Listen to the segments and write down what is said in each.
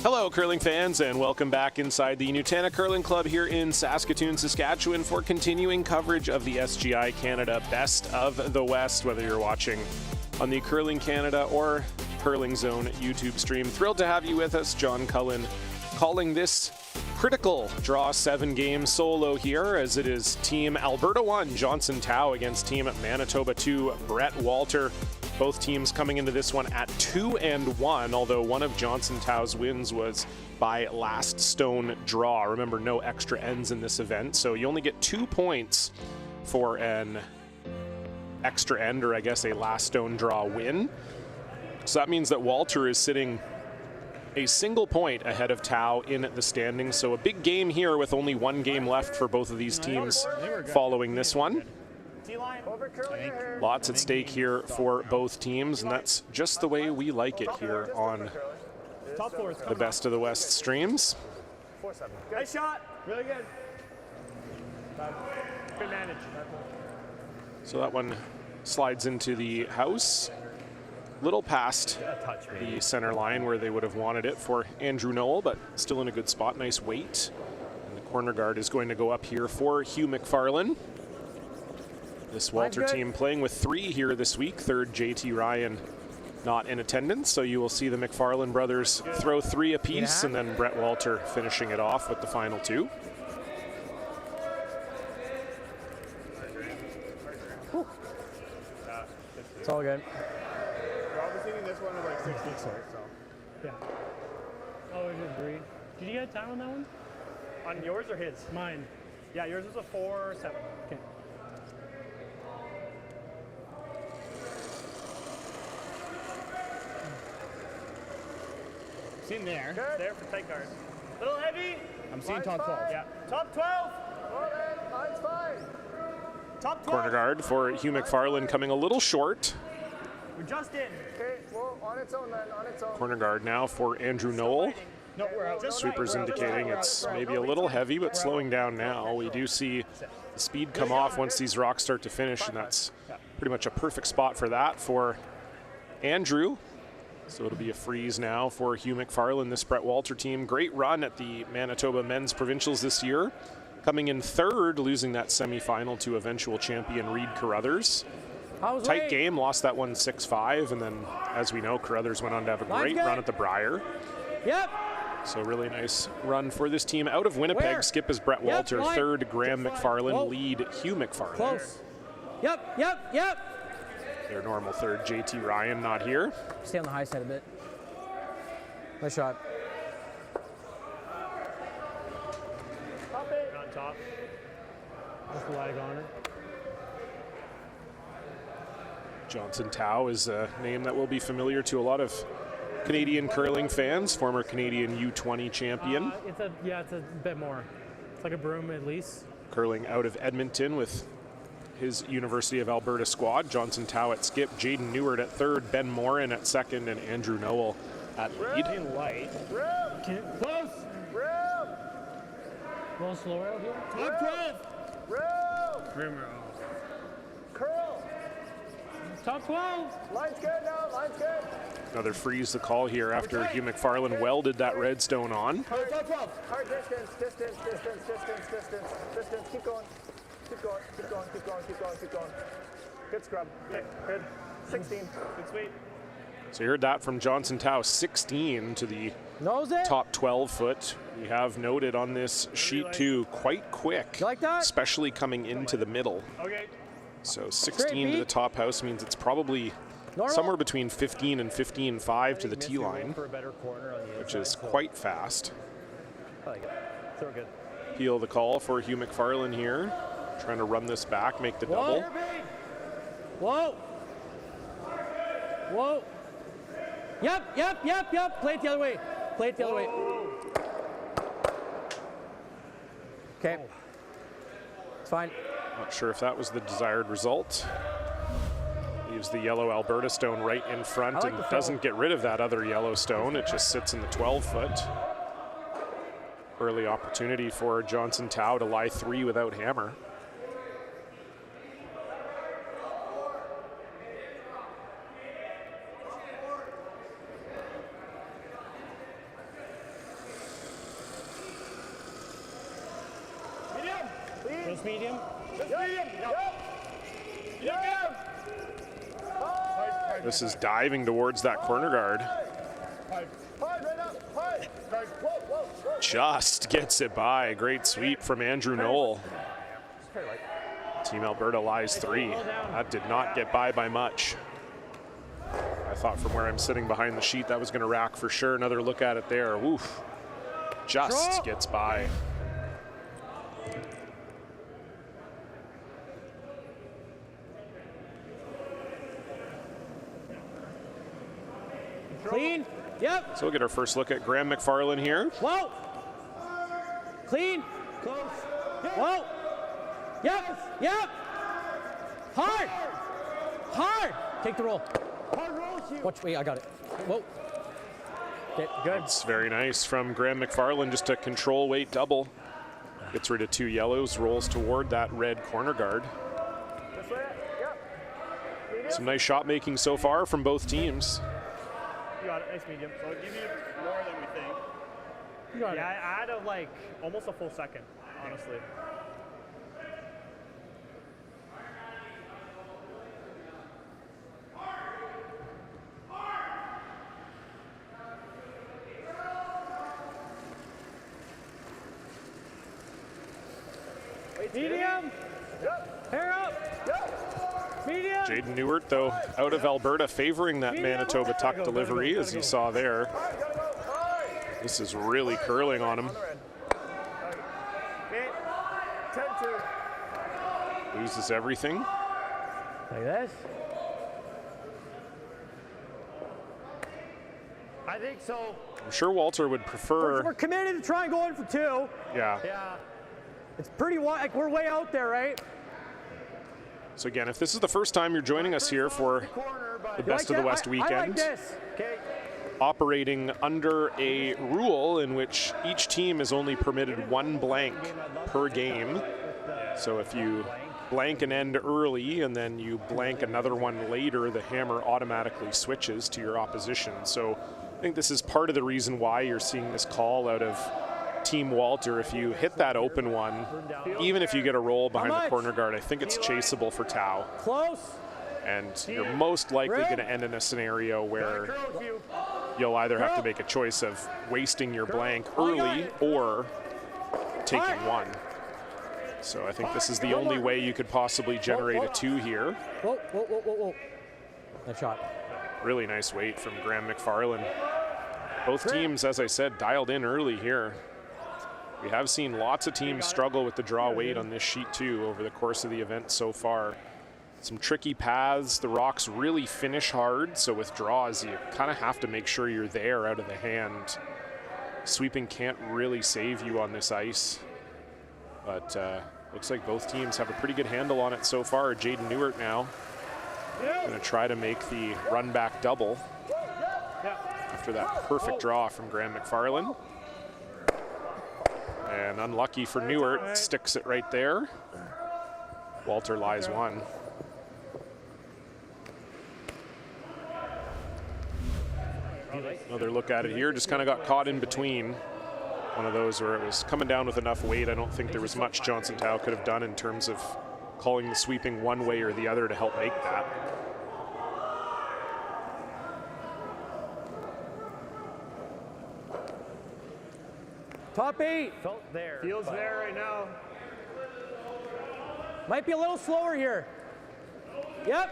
Hello, curling fans, and welcome back inside the Nutana Curling Club here in Saskatoon, Saskatchewan for continuing coverage of the SGI Canada Best of the West, whether you're watching on the Curling Canada or Curling Zone YouTube stream. Thrilled to have you with us. John Cullen calling this critical draw 7-game solo here, as it is Team Alberta 1, Johnson Tao, against Team Manitoba 2, Brett Walter. Both teams coming into this one at 2-1, although one of Johnson Tao's wins was by last stone draw. Remember, no extra ends in this event, so you only get 2 points for an extra end, or I guess a last stone draw win. So that means that Walter is sitting a single point ahead of Tao in the standings. So a big game here with only 1 game left for both of these teams following this one. Lots at stake here for both teams, and that's just the way we like it here on the Best of the West streams. Nice shot. Really good. Good manage. So that one slides into the house, little past the center line where they would have wanted it for Andrew Noel, but still in a good spot. Nice weight. And the corner guard is going to go up here for Hugh McFarlane. This Walter team playing with 3 here this week. Third, JT Ryan not in attendance, so you will see the McFarlane brothers throw 3 apiece, and then Brett Walter finishing it off with the final 2. It's all good. We're obviously in this one with like 6 weeks short, so. Yeah. Oh, it was green. Did you get time on that one? On yours or his? Mine. Yeah, yours was a 4-7. Okay. It's in there. Good. There for tight guard. A little heavy. I'm seeing top 12. Yeah. Top 12. Mine's fine. Top 12. Corner guard for Hugh McFarlane coming a little short. We're just in. Okay, well, on its own then, on its own. Corner guard now for Andrew Noel. No, we're out. Sweepers indicating it's maybe a little heavy, but slowing down now. We do see the speed come off once these rocks start to finish, and that's pretty much a perfect spot for that for Andrew. So it'll be a freeze now for Hugh McFarlane, this Brett Walter team. Great run at the Manitoba Men's Provincials this year. Coming in 3rd, losing that semifinal to eventual champion Reed Carruthers. Tight game, lost that one 6-5, and then, as we know, Carruthers went on to have a great run at the Brier. Yep. So really nice run for this team. Out of Winnipeg, skip is Brett Walter. 3rd, Graham McFarlane. Lead, Hugh McFarlane. Close. Yep. Their normal 3rd, JT Ryan, not here. Stay on the high side a bit. Nice shot. Top it. On top. Just the lag on it. Johnson Tao is a name that will be familiar to a lot of Canadian curling fans, former Canadian U20 champion. It's a bit more. It's like a broom at least. Curling out of Edmonton with his University of Alberta squad. Johnson Tao at skip, Jaden Neward at 3rd, Ben Morin at 2nd, and Andrew Noel at lead. In light. Close. A little slower out here. Top 12. Curl. Top 12. Line's good now, line's good. Another freeze to call here after Hugh McFarlane welded that redstone on. Top 12. Hard distance. Keep going. Good scrub. Good. 16. Good sweep. So you heard that from Johnson Tao, 16 to the top 12 foot. We have noted on this sheet too, quite quick, You like that? especially coming into the middle. Okay. So 16 to the top house means it's probably somewhere between 15 and 15.5 to the T line, which is quite fast. I like it. So we're good. Peel the call for Hugh McFarlane here, trying to run this back, make the double. Whoa. Yep. Play it the other way. Okay. It's fine. Not sure if that was the desired result. Leaves the yellow Alberta stone right in front and doesn't get rid of that other yellow stone. It just sits in the 12 foot. Early opportunity for Johnson Tao to lie 3 without hammer. Just medium? Just medium. Yep. This is diving towards that corner guard. Hard right up. Hard. Whoa. Just gets it by. Great sweep from Andrew Knoll. Team Alberta lies 3. That did not get by much. I thought from where I'm sitting behind the sheet that was going to rack for sure. Another look at it there. Woof. Just gets by. Clean. Yep. So we'll get our first look at Graham McFarlane here. Whoa. Clean. Close. Whoa. Yep. Hard. Take the roll. Watch. Wait, I got it. Whoa. Okay, good. It's very nice from Graham McFarlane, just a control weight double. Gets rid of 2 yellows, rolls toward that red corner guard. This way. Yep. Some nice shot making so far from both teams. You got it. Nice medium. So I'll give you more than we think. You got it. I had almost a full second, honestly. Medium. Yep. Hair up. Yep. Medium. Jaden Newert, though, out of Alberta, favoring that Manitoba tuck delivery, as you saw there. Hard. Gotta go. Hard. This is really curling on him. On the red. Okay. 10-2. Loses everything. Like this. I think so. I'm sure Walter would prefer. We're committed to try and go in for 2. Yeah. Yeah. It's pretty wide. Like, we're way out there, right? So again, if this is the first time you're joining us here for the Best of the West I weekend, like this. Okay. operating under a rule in which each team is only permitted 1 blank per game. So if you blank an end early and then you blank another one later, the hammer automatically switches to your opposition. So I think this is part of the reason why you're seeing this call out of Team Walter. If you hit that open one, even if you get a roll behind the corner guard, I think it's chaseable for Tau. Close. And you're most likely going to end in a scenario where you'll either have to make a choice of wasting your blank early or taking 1. So I think this is the only way you could possibly generate a 2 here. Whoa. Nice shot. Really nice weight from Graham McFarlane. Both teams, as I said, dialed in early here. We have seen lots of teams struggle with the draw weight on this sheet too over the course of the event so far. Some tricky paths. The rocks really finish hard, so with draws, you kind of have to make sure you're there out of the hand. Sweeping can't really save you on this ice, but looks like both teams have a pretty good handle on it so far. Jaden Newert now going to try to make the run back double after that perfect draw from Graham McFarlane. And unlucky for Newert, sticks it right there. Walter lies 1. Another look at it here, just kind of got caught in between. One of those where it was coming down with enough weight. I don't think there was much Johnson Tau could have done in terms of calling the sweeping one way or the other to help make that. Top 8. Felt there. Feels there right now. Might be a little slower here. Yep.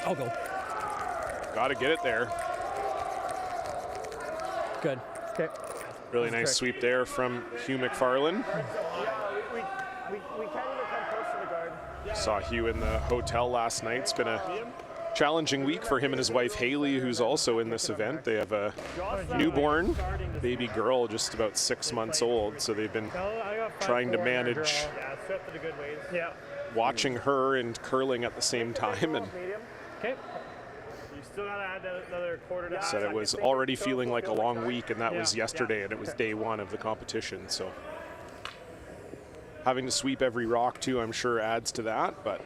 I'll go. Got to get it there. Good. Okay. Really nice sweep there from Hugh McFarlane. We can't even come close to the guard. Saw Hugh in the hotel last night. It's been a challenging week for him and his wife Haley, who's also in this event. They have a newborn baby girl, just about 6 months old, so they've been trying to manage watching her and curling at the same time. And Okay. You still gotta add another quarter to said it was already feeling like a long week, and that was yesterday, and it was day 1 of the competition. So having to sweep every rock too, I'm sure adds to that, but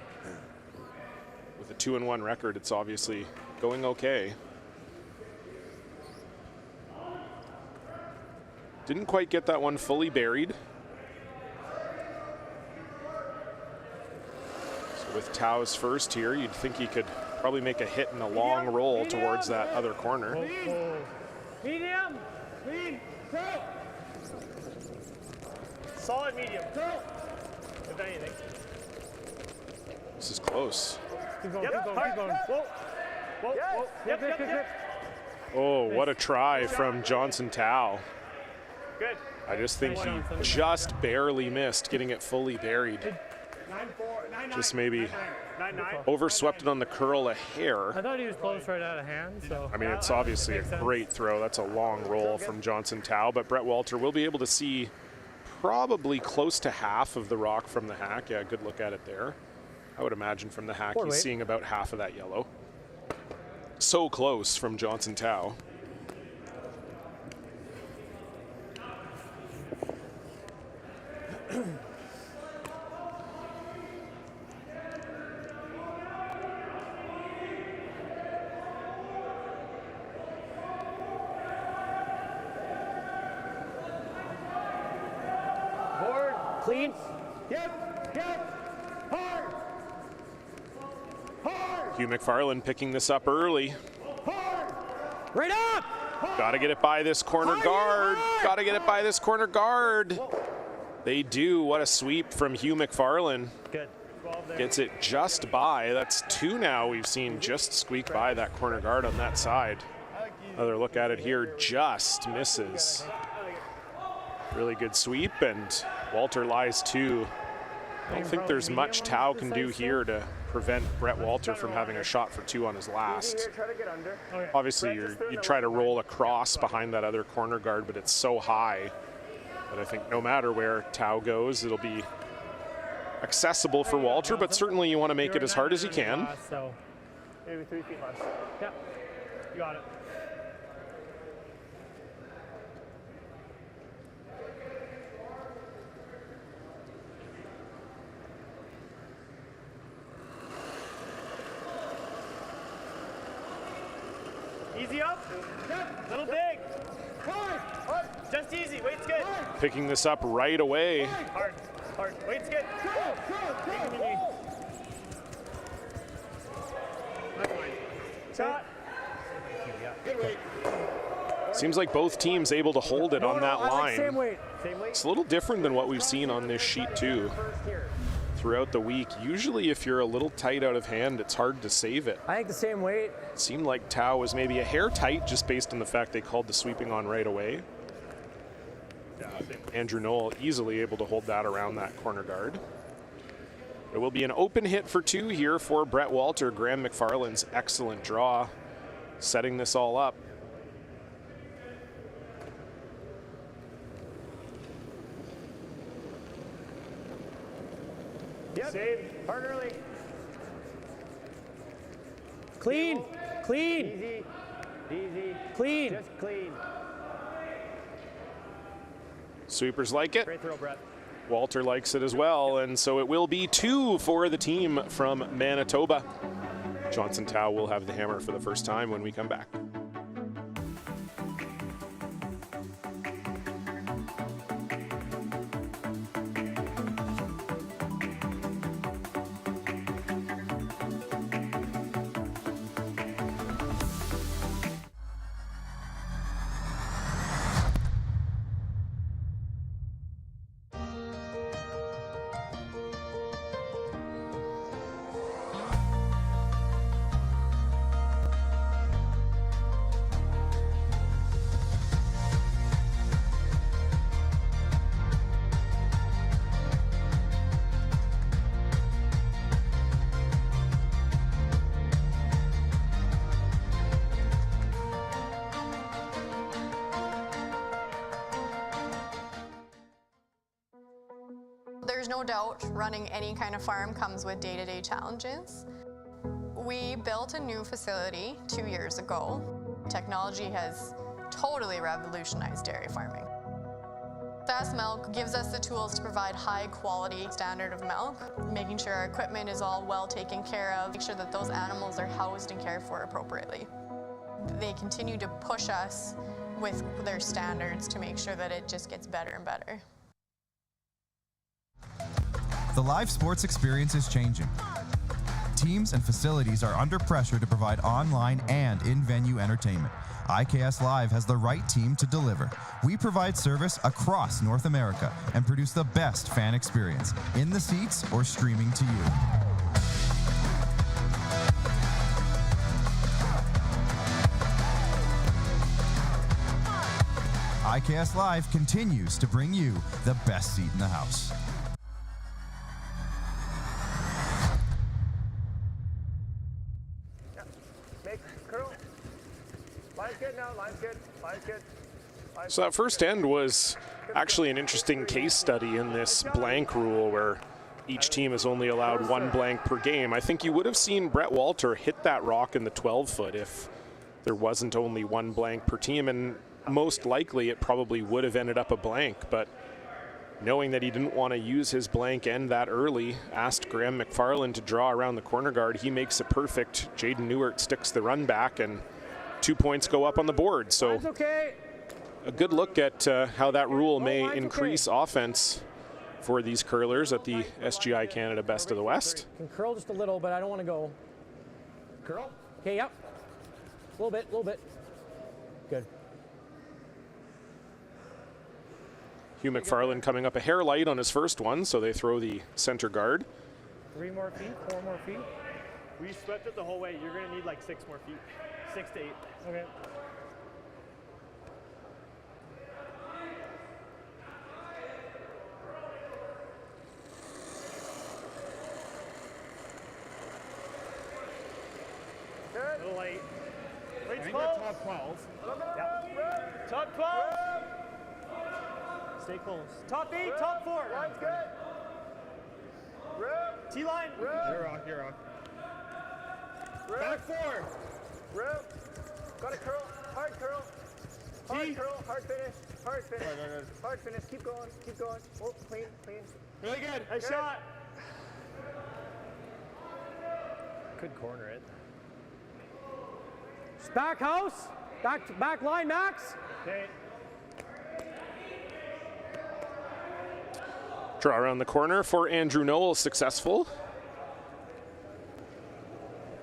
with a 2-1 record, it's obviously going okay. Didn't quite get that one fully buried. So with Tao's first here, you'd think he could probably make a hit in a long roll towards that other corner. Medium. Clean. Go. Solid medium. Go. If anything. This is close. Keep going. Keep going. Whoa. Whoa. Whoa. Yep. Oh, what a try from Johnson Tao. Good. I just think he just barely missed getting it fully buried. Just maybe overswept it on the curl a hair. I thought he was close right out of hand. So I mean, it's obviously a great throw. That's a long roll from Johnson Tao, but Brett Walter will be able to see probably close to half of the rock from the hack. Yeah, good look at it there. I would imagine from the hack he's seeing about half of that yellow. So close from Johnson Tao. Clean. Yep. Hard. Hugh McFarland picking this up early. Hard. Right up. Got to get it by this corner guard. Got to get it by this corner guard. They do. What a sweep from Hugh McFarland. Good. Gets it just by. That's two now we've seen just squeak by that corner guard on that side. Another look at it here, just misses. Really good sweep, and Walter lies two. I don't think there's much Tao can do here to prevent Brett Walter from having a shot for two on his last. Obviously, you try to roll across behind that other corner guard, but it's so high that I think no matter where Tao goes, it'll be accessible for Walter, but certainly you want to make it as hard as you can. So maybe 3 feet less. Yep. You got it. Easy up. Yep. Little dig. Hard. Just easy. Weight's good. Picking this up right away. Hard. Weight's good. Shot. Good weight. Seems like both teams able to hold it on that line. Same weight. It's a little different than what we've seen on this sheet too throughout the week. Usually if you're a little tight out of hand, it's hard to save it. I think the same weight. It seemed like Tao was maybe a hair tight just based on the fact they called the sweeping on right away. Andrew Knoll easily able to hold that around that corner guard. It will be an open hit for two here for Brett Walter. Graham McFarland's excellent draw, setting this all up. Yep. Save. Hard early. Clean. Easy. Clean. Just clean. Sweepers like it. Great throw, Brett. Walter likes it as well, and so it will be two for the team from Manitoba. Johnson Tao will have the hammer for the first time when we come back. There's no doubt running any kind of farm comes with day-to-day challenges. We built a new facility 2 years ago. Technology has totally revolutionized dairy farming. Fast Milk gives us the tools to provide high quality standard of milk, making sure our equipment is all well taken care of, make sure that those animals are housed and cared for appropriately. They continue to push us with their standards to make sure that it just gets better and better. The live sports experience is changing. Teams and facilities are under pressure to provide online and in-venue entertainment. IKS Live has the right team to deliver. We provide service across North America and produce the best fan experience, in the seats or streaming to you. IKS Live continues to bring you the best seat in the house. Make curl. Line's good now. Line's good. Line's good. So that first end was actually an interesting case study in this blank rule where each team is only allowed one blank per game. I think you would have seen Brett Walter hit that rock in the 12-foot if there wasn't only one blank per team, and most likely it probably would have ended up a blank, but knowing that he didn't want to use his blank end that early, asked Graham McFarland to draw around the corner guard. He makes it perfect. Jaden Newert sticks the run back, and 2 points go up on the board. So a good look at how that rule may increase offense for these curlers at the SGI Canada Best of the West. Can curl just a little, but I don't want to go. Curl? Okay, yep. A little bit. Good. Hugh McFarland coming up a hair light on his first one, so they throw the center guard. 3 more feet, 4 more feet. We swept it the whole way. You're going to need like 6 more feet. 6 to 8. Okay. A little late. Wait, I think we're top 12. Yep. Top 12. Stay close. Top 8, top 4. Line's good. T-line. You're off, you're off. Back 4. Got a curl. Hard curl. Hard curl. Hard finish. Hard finish. Hard finish. Keep going. Keep going. Oh, clean. Really good. Nice shot. Could corner it. Back house. Back line, Max. Okay. Draw around the corner for Andrew Noel, successful.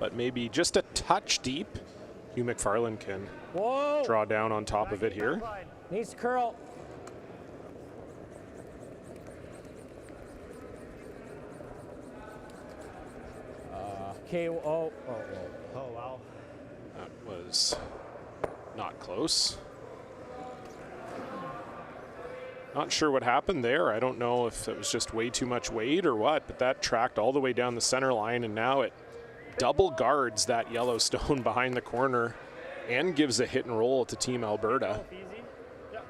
But maybe just a touch deep. Hugh McFarland can draw down on top of it here. Needs to curl. Okay, oh wow. That was not close. Not sure what happened there. I don't know if it was just way too much weight or what, but that tracked all the way down the center line, and now it double guards that yellow stone behind the corner and gives a hit and roll to Team Alberta. Easy. Yeah.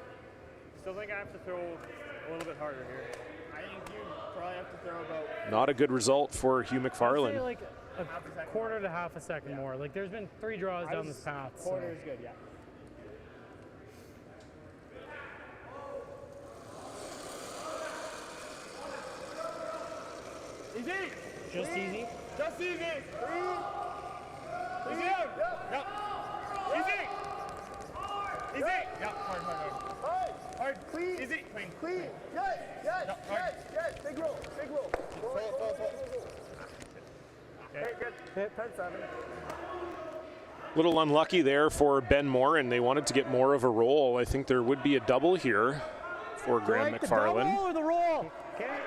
Still think I have to throw a little bit harder here. I think you probably have to throw about... Not a good result for Hugh McFarland. Like a quarter to half a second more. Like there's been 3 draws down this path. Quarter is good, yeah. Easy. Just easy. Just easy. Easy. Yep. Easy. Easy. Yep. Hard. Hard. Clean. Easy. Clean. Clean. Yes. Big roll. Roll. Okay, good. 10-7. Little unlucky there for Ben Morin. They wanted to get more of a roll. I think there would be a double here for Graham McFarland. The double or the roll? Okay.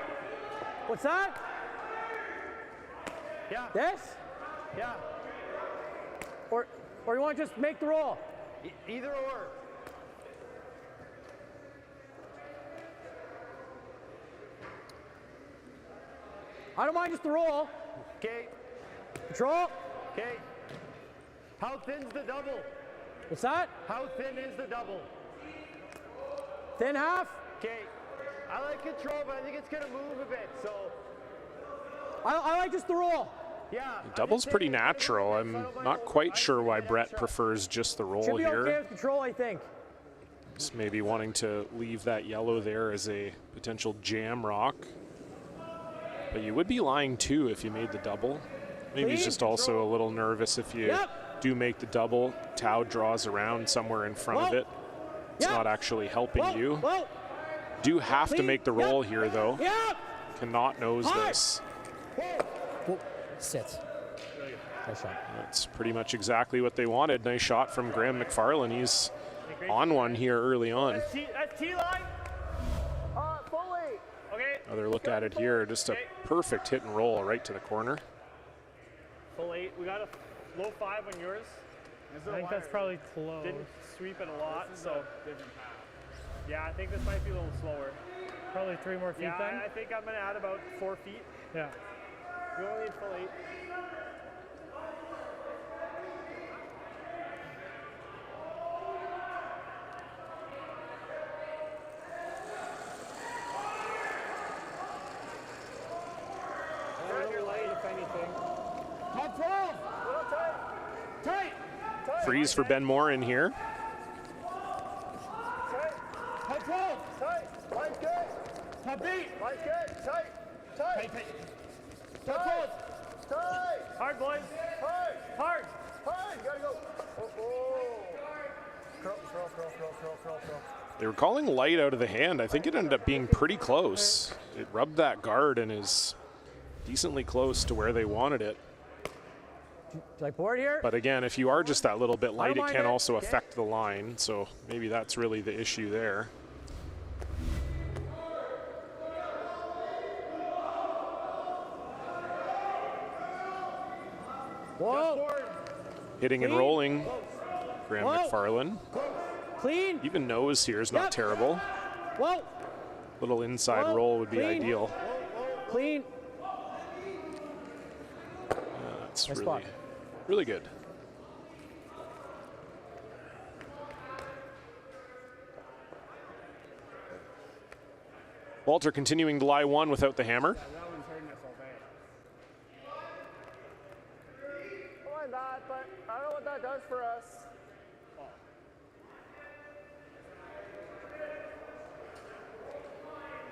What's that? Yeah. This? Yeah. Or you want to just make the roll? Either or. I don't mind just the roll. Okay. Control. Okay. How thin's the double? What's that? How thin is the double? Thin half? Okay. I like control, but I think it's gonna move a bit, so. I like just the roll. Yeah. The double's pretty natural. I'm not quite sure why Brett prefers just the roll Should be here. okay with control, I think. Just maybe wanting to leave that yellow there as a potential jam rock. But you would be lying too if you made the double. Maybe he's just also a little nervous if you do make the double. Tau draws around somewhere in front of it. It's not actually helping you. Do have to make the roll here, though. Cannot nose this. Sit. Nice shot. That's pretty much exactly what they wanted. Nice shot from Graham McFarland. He's on one here early on. That's T line. Fully. Okay. Another look at it here. Just a perfect hit and roll right to the corner. Full 8. We got a low 5 on yours. I think that's probably close. Didn't sweep it a lot, so. Yeah, I think this might be a little slower. Probably 3 more feet Yeah, then? I think I'm going to add about 4 feet. Yeah. We only need full 8. Freeze for Ben Moore in here. Line's good. Line's good. Tight. Hard, boys. Hard. Gotta go. Curl. They were calling light out of the hand. I think it ended up being pretty close. It rubbed that guard and is decently close to where they wanted it. Like board here? But again, if you are just that little bit light, it can also affect the line. So maybe that's really the issue there. Whoa. Hitting and rolling, Graham McFarland. Clean. Even nose here is not terrible. Whoa. Little inside roll would be ideal. Clean. That's Nice really, spot. really good. Walter continuing to lie one without the hammer. That one's hurting us all day. Don't mind that, but I don't know what that does for us.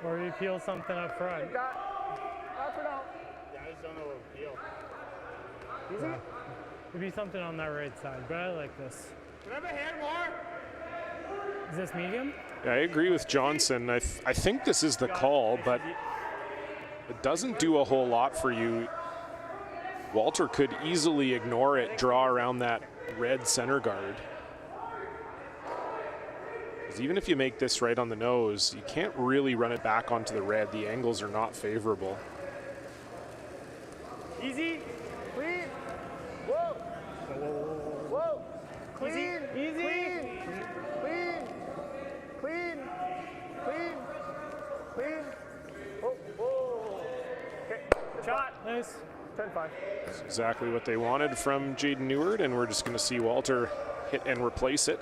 Or you peel something up front. Not for now. Yeah, I just don't know what to feel. Easy? Maybe something on that right side, but I like this. Can I have a hand more? Is this medium? Yeah, I agree with Johnson. I think this is the call, but it doesn't do a whole lot for you. Walter could easily ignore it, draw around that red center guard. 'Cause even if you make this right on the nose, you can't really run it back onto the red. The angles are not favorable. Easy. Clean. Whoa. Clean. Easy. Clean. Whoa. Okay. Shot. Nice. 10-5. That's exactly what they wanted from Jaden Neward, and we're just going to see Walter hit and replace it.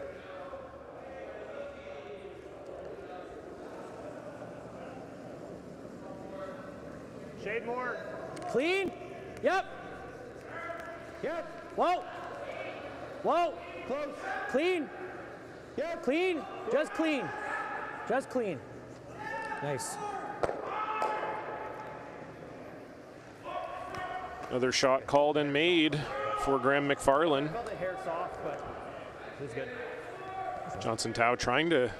Shade more. Clean. Yep. Whoa. Close. Clean. Yep. Clean. Just clean. Nice. Another shot called and made for Graham McFarland. Felt the hair soft, but it was good. Johnson Tao trying to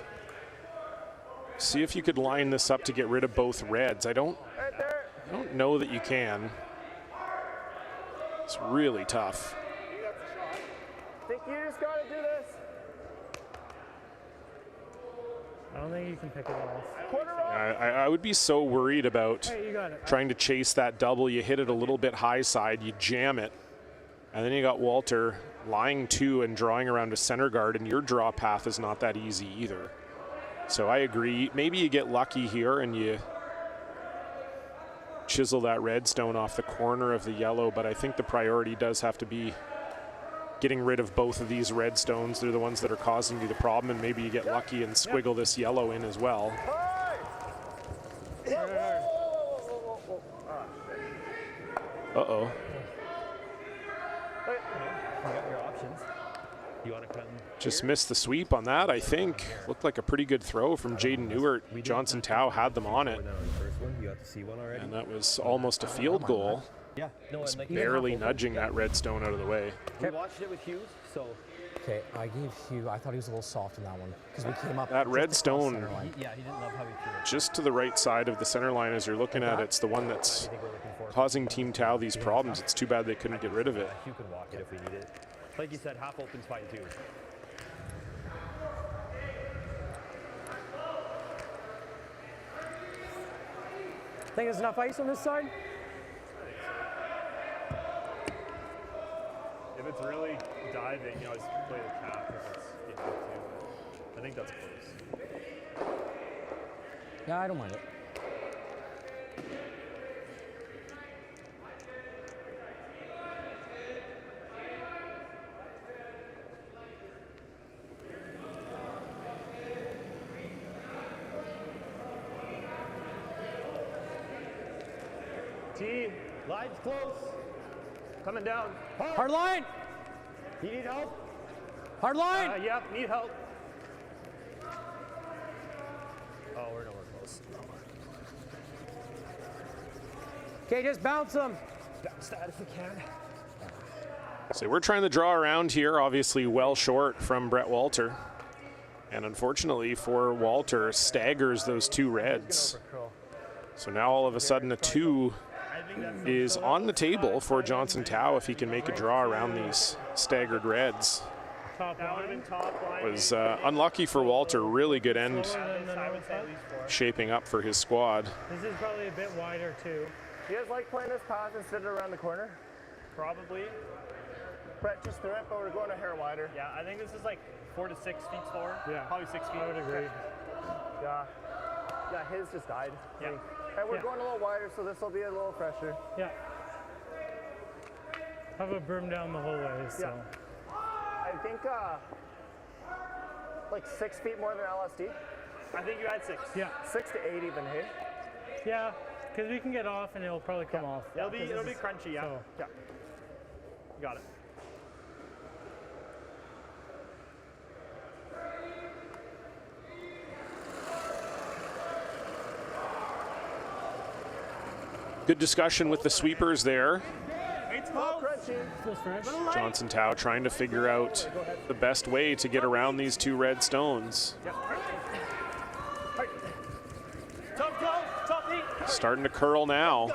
see if you could line this up to get rid of both reds. I don't know that you can. It's really tough. I think you just gotta do this. I don't think you can pick it off. I would be so worried about Hey, you got it. trying to chase that double. You hit it a little bit high side, you jam it, and then you got Walter lying two and drawing around a center guard, and your draw path is not that easy either. So I agree. Maybe you get lucky here and you chisel that red stone off the corner of the yellow, but I think the priority does have to be getting rid of both of these red stones. They're the ones that are causing you the problem, and maybe you get lucky and squiggle this yellow in as well. Uh-oh. You got your options. You want to cut? Just missed the sweep on that, I think. Looked like a pretty good throw from Jaden Newart. Johnson Tao had them on it, and that was almost a field goal. Yeah. No, Just barely nudging that red stone out of the way. We watched it with Hughes, so Okay, I thought he was a little soft in that one because we came up. That just red across stone. center line. Yeah, he didn't love how he threw it. Just to the right side of the center line as you're looking at it, it's the one that's causing Team Tau these problems. It's too bad they couldn't get rid of it. Hugh could walk it if we need it. Like you said, half open's fine too. Think there's enough ice on this side? If it's really diving, you know, just play the cap if it's you have to. But I think that's close. Yeah, I don't mind it. T, line's close. Coming down. Hard line! You need help? Hard line! Yep, need help. Oh, we're nowhere close. Okay, just bounce them. Bounce that if we can. So we're trying to draw around here, obviously well short from Brett Walter. And unfortunately for Walter, staggers those two reds. So now all of a sudden a 2 is on the table for Johnson Tau if he can make a draw around these staggered reds. Top line. Was unlucky for Walter, really good end I would say at least 4. shaping up for his squad. This is probably a bit wider too. Do you guys like playing this pass instead of around the corner? Probably. Brett just threw it, but we're going a hair wider. Yeah, I think this is like 4 to 6 feet slower. Yeah. Probably 6 feet. I would agree. Yeah. Yeah, his just died. Yeah. And we're going a little wider, so this will be a little fresher. Yeah. Have a broom down the whole way, so. Yeah. I think like 6 feet more than LSD. I think you had 6. Yeah. 6 to 8 even, hey? Yeah, because we can get off and it'll probably come off. Yeah, It'll be crunchy, yeah. So, yeah. Got it. Good discussion with the sweepers there. Feels fresh. Johnson Tau trying to figure out the best way to get around these two red stones. Starting to curl now.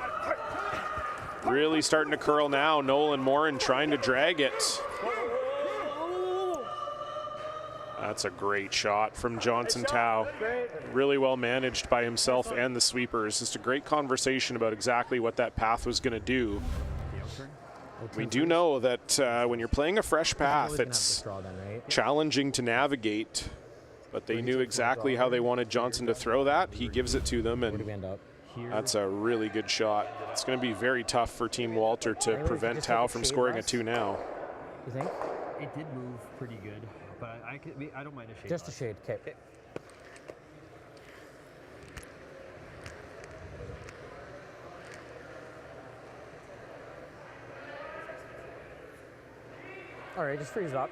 Really starting to curl now. Nolan Morin trying to drag it. That's a great shot from Johnson Tau. Really well managed by himself and the sweepers. Just a great conversation about exactly what that path was going to do. We do know that when you're playing a fresh path, it's challenging to navigate, but they knew exactly how they wanted Johnson to throw that. He gives it to them, and that's a really good shot. It's going to be very tough for Team Walter to prevent Tau from scoring a 2 now. You think? It did move pretty good, but I don't mind a shade. Just a shade, okay. All right, just freeze up.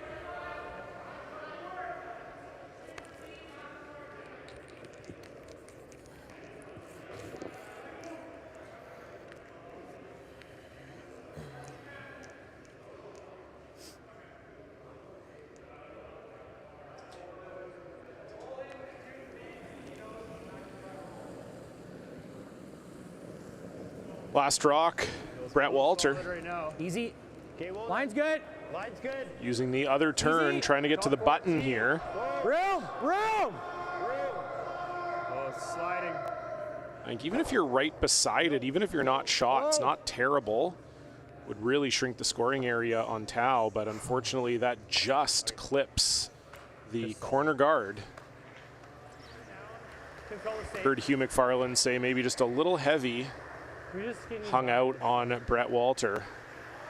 Last rock, Brett Walter Right now. Easy. Okay, well, Line's good. line's good. using the other turn, trying to get to the button here. Room, room. Oh, it's sliding. I think even if you're right beside it, even if you're not shot, it's not terrible. Would really shrink the scoring area on Tau, but unfortunately that just clips the corner guard. Heard Hugh McFarland say maybe just a little heavy hung out on Brett Walter.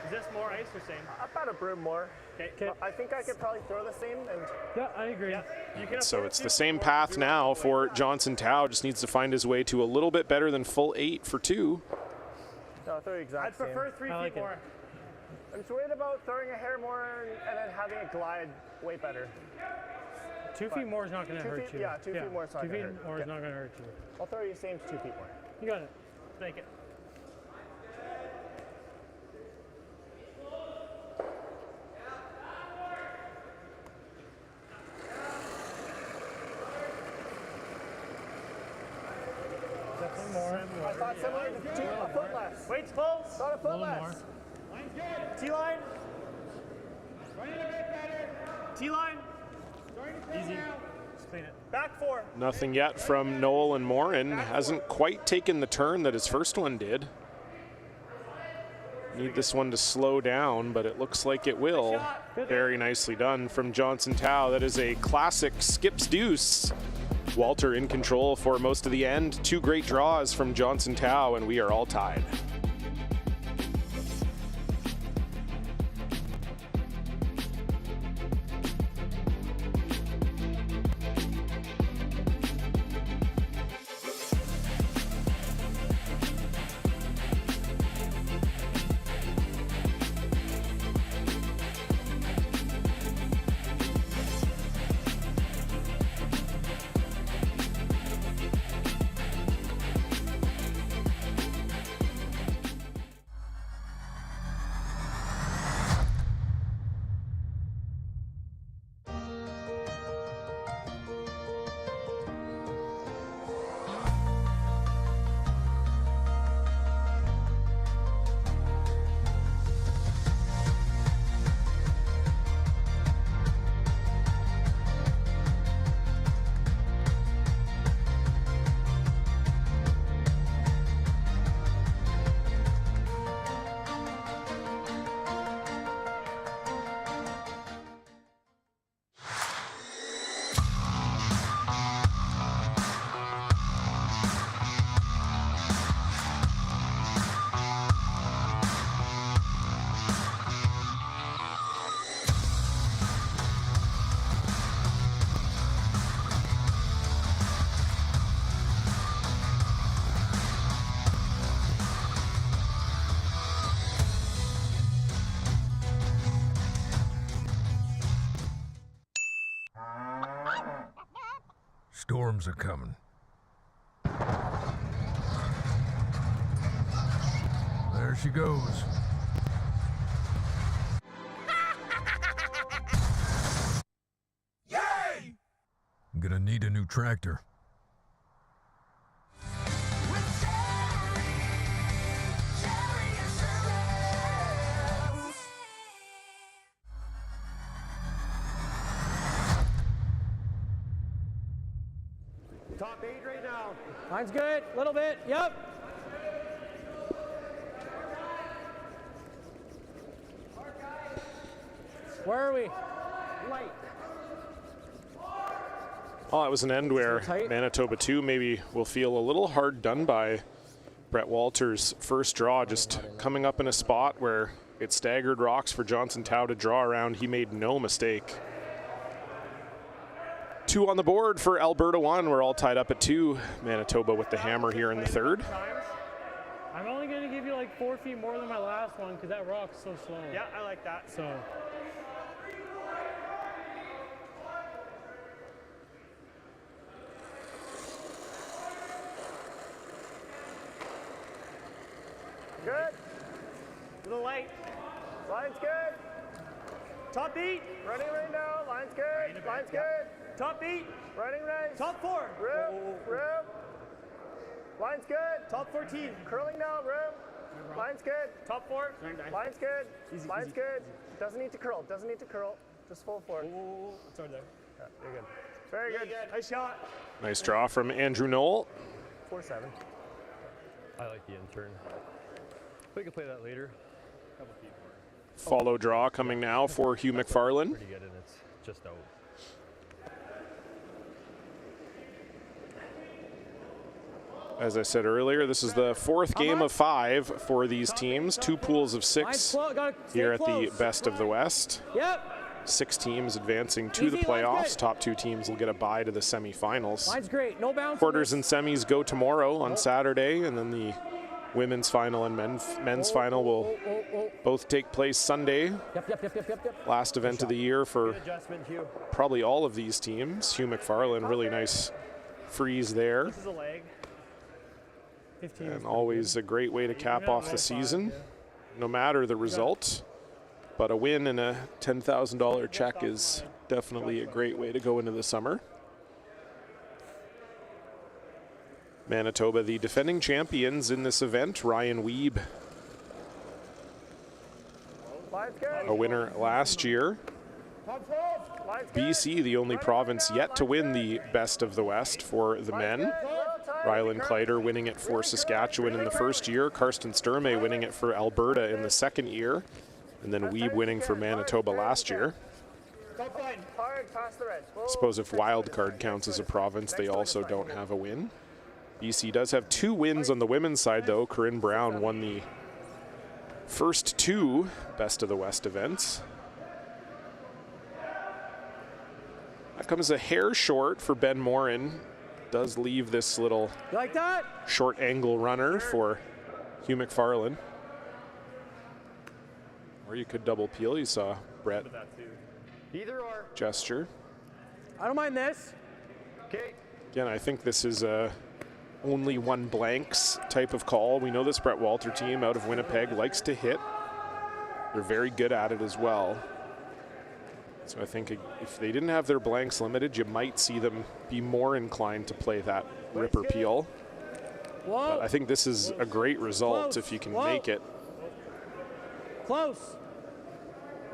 Is this more ice or same? About a broom more. Okay. I think I could probably throw the same. And Yeah, I agree. Yeah. You can So it's the same path now for Johnson Tau, just needs to find his way to a little bit better than full 8 for 2. no, I'll throw the exact I'd same. prefer 3 I like feet it. more. I'm just worried about throwing a hair more and then having it glide way better. 2 feet more is not going to 2 hurt feet, you. yeah, 2 feet more is not 2 gonna feet hurt. more is Yeah. not going to hurt you. I'll throw you the same 2 feet more. You got it. Take it. more. I thought similar to a foot less. Weight's close. Thought a foot less. Line's good. T-line. Running a bit better. T-line. Starting to Easy. now. Just clean it. Back 4. Nothing yet from Noel and Morin. Hasn't quite taken the turn that his first one did. Need this one to slow down, but it looks like it will. Very nicely done from Johnson Tao. That is a classic skips deuce. Walter in control for most of the end. 2 great draws from Johnson Tao, and we are all tied. Storms are coming. There she goes. Yay! I'm gonna need a new tractor. Top 8 right now. Line's good. Little bit. Yep. Where are we? Light. Well, that was an end where tight. Manitoba 2 maybe will feel a little hard done by. Brett Walters' first draw just coming up in a spot where it staggered rocks for Johnson Tao to draw around. He made no mistake. 2 on the board for Alberta 1. We're all tied up at 2. Manitoba with the hammer here in the third. I'm only going to give you like 4 feet more than my last one because that rock's so slow. Yeah, I like that. So. Good. A little light. Line's good. Top beat. Running right now. Line's good. Line's good. Top beat. Running right. Top 4. Room. Line's good. Top 14. Curling now. Room. Line's good. Top 4. Line's good. Easy, Line's easy, good. Doesn't need to curl. Doesn't need to curl. Just full forward. It's hard there. Yeah, you're good. Very good. Nice shot. Nice draw from Andrew Knoll. 4-7. I like the intern. We can play that later. Couple feet more. Follow draw coming now for Hugh McFarlane. Pretty good, and it's just out. As I said earlier, this is the 4th game of 5 for these teams. 2 pools of 6 here at the Best of the West. Yep. 6 teams advancing to the playoffs. Top 2 teams will get a bye to the semifinals. Line's great. No bounce. Quarters and semis go tomorrow on Saturday, and then the women's final and men's final will both take place Sunday. Yep. Last event of the year for Adjustment, Hugh. probably all of these teams. Hugh McFarlane, really nice freeze there. This is a leg. 15 And always a great way to cap off the season, no matter the result. But a win and a $10,000 check is definitely a great way to go into the summer. Manitoba, the defending champions in this event, Ryan Wiebe, a winner last year. BC, the only province yet to win the Best of the West for the men. Rylan Kleider winning it for Saskatchewan in the first year. Karsten Sturmey winning it for Alberta in the second year. And then Wiebe winning for Manitoba last year. I suppose if wildcard counts as a province, they also don't have a win. BC does have 2 wins on the women's side, though. Corinne Brown won the first 2 Best of the West events. That comes a hair short for Ben Morin. Does leave this little like that? Short angle runner for Hugh McFarlane. Or you could double peel. You saw Brett Either or. gesture. I don't mind this. Okay. Again, I think this is a only one blanks type of call. We know this Brett Walter team out of Winnipeg likes to hit. They're very good at it as well. So I think if they didn't have their blanks limited, you might see them be more inclined to play that ripper peel. But I think this is a great result if you can make it. Close.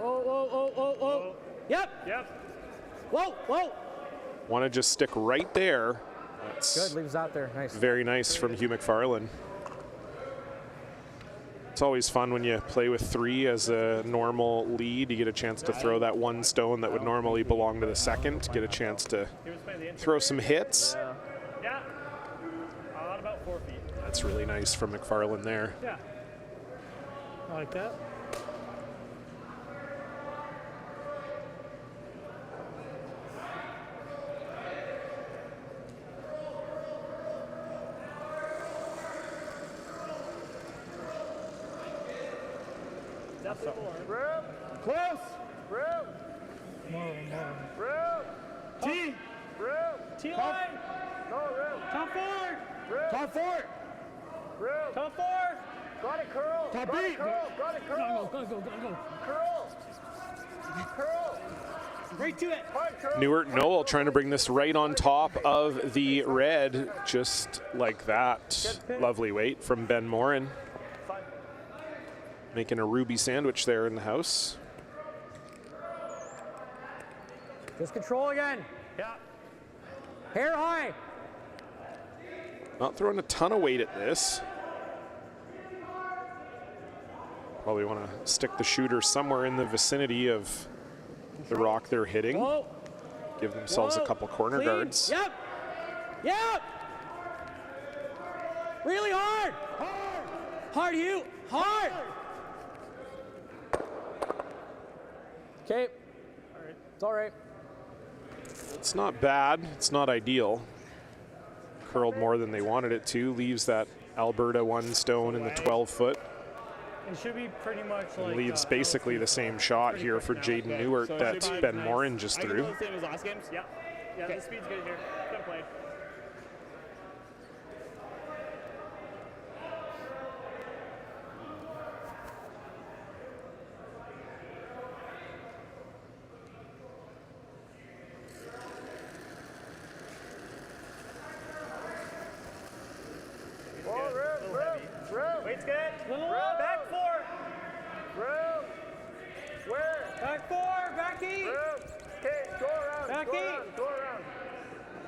Oh. Yep. Whoa. Want to just stick right there. That's good, leaves out there. Nice. Very nice from Hugh McFarlane. It's always fun when you play with 3 as a normal lead. You get a chance to throw that one stone that would normally belong to the second. Get a chance to throw some hits. Yeah. About 4 feet. That's really nice from McFarlane there. Yeah. I like that. Close. T. T-line. Top 4. Top 4. Top 4. Got it, curl. Top Got beat. it, curl. Got it, curl. Go. Curl. Right to it. Hard curl. Newart Noel trying to bring this right on top of the red, just like that. Lovely weight from Ben Morin. Making a ruby sandwich there in the house. Just control again. Yeah. Hair high. Not throwing a ton of weight at this. Probably want to stick the shooter somewhere in the vicinity of the rock they're hitting. Whoa. Give themselves a couple corner Clean. guards. Yep. Really hard. Hard, Hugh. Hard. Okay. It's all right. It's not bad. It's not ideal. Curled more than they wanted it to. Leaves that Alberta 1 stone in the 12-foot. It should be pretty much like. Leaves basically the same shot here for Jaden Newart that Ben Morin just threw. Same as last games? Yeah. Yeah, the speed's good here. Good play. Weight's good. Back 4. Room. Where? Back 4. Back 8. Room. Okay, go around. Back go 8. Around, go around.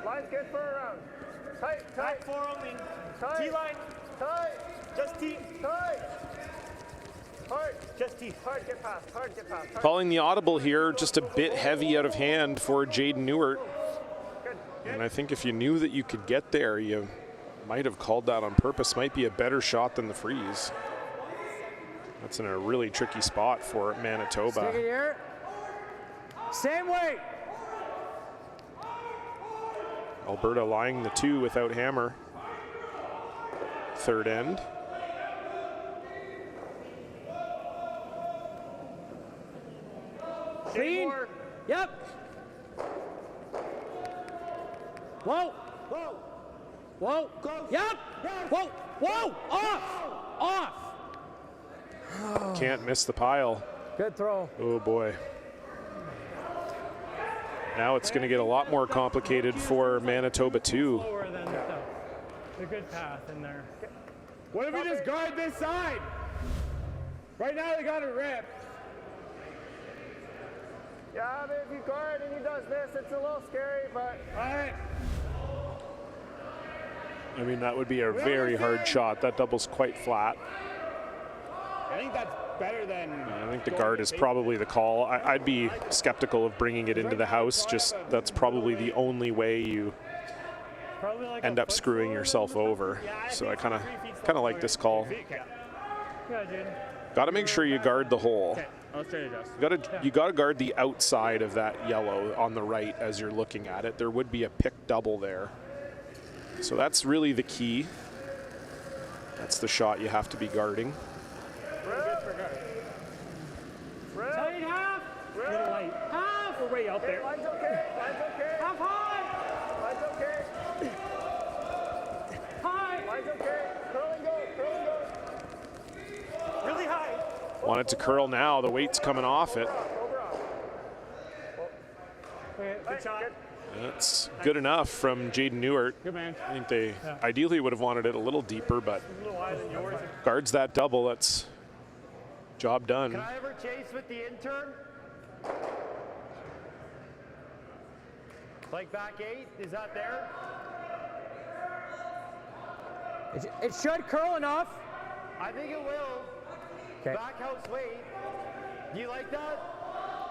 Line's good for around. Tight. Back 4 only. Tight. T-line. Tight. Just T. Tight. Hard. Just T. Hard, get past. Hard, get past. Hard. Calling the audible here, just a bit heavy out of hand for Jaden Newart. And I think if you knew that you could get there, you might have called that on purpose. Might be a better shot than the freeze. That's in a really tricky spot for Manitoba. Stick it here. Same weight. Alberta lying the 2 without hammer. Third end. Clean. Yep. Whoa. Yep. Whoa. Off. Can't miss the pile. Good throw. Oh boy. Now it's going to get a lot more complicated for Manitoba too. a good path in there. What if we just guard this side? Right now they got it ripped. Yeah, but if you guard and he does this, it's a little scary, but... All right. I mean, that would be a very hard shot. That double's quite flat. I think that's better than... I think the guard is probably the call. I'd be skeptical of bringing it into the house. Just that's probably the only way you end up screwing yourself over. So I kind of like this call. Got to make sure you guard the hole. Okay, I'll straight adjust. You got to guard the outside of that yellow on the right as you're looking at it. There would be a pick double there. So that's really the key. That's the shot you have to be guarding. Tight half. Little light. Half. We're way out there. Line's okay. Line's okay. Half high. Line's okay. High. Line's okay. Curl and go. Curl and go. Really high. Want it to curl now. The weight's coming off it. Good shot. That's good enough from Jaden Newart. Good man. I think they ideally would have wanted it a little deeper, but A little wider than yours. guards that double. That's job done. Can I ever chase with the intern? Like back 8, is that there? It should curl enough. I think it will. Okay. Back house weight. Do you like that?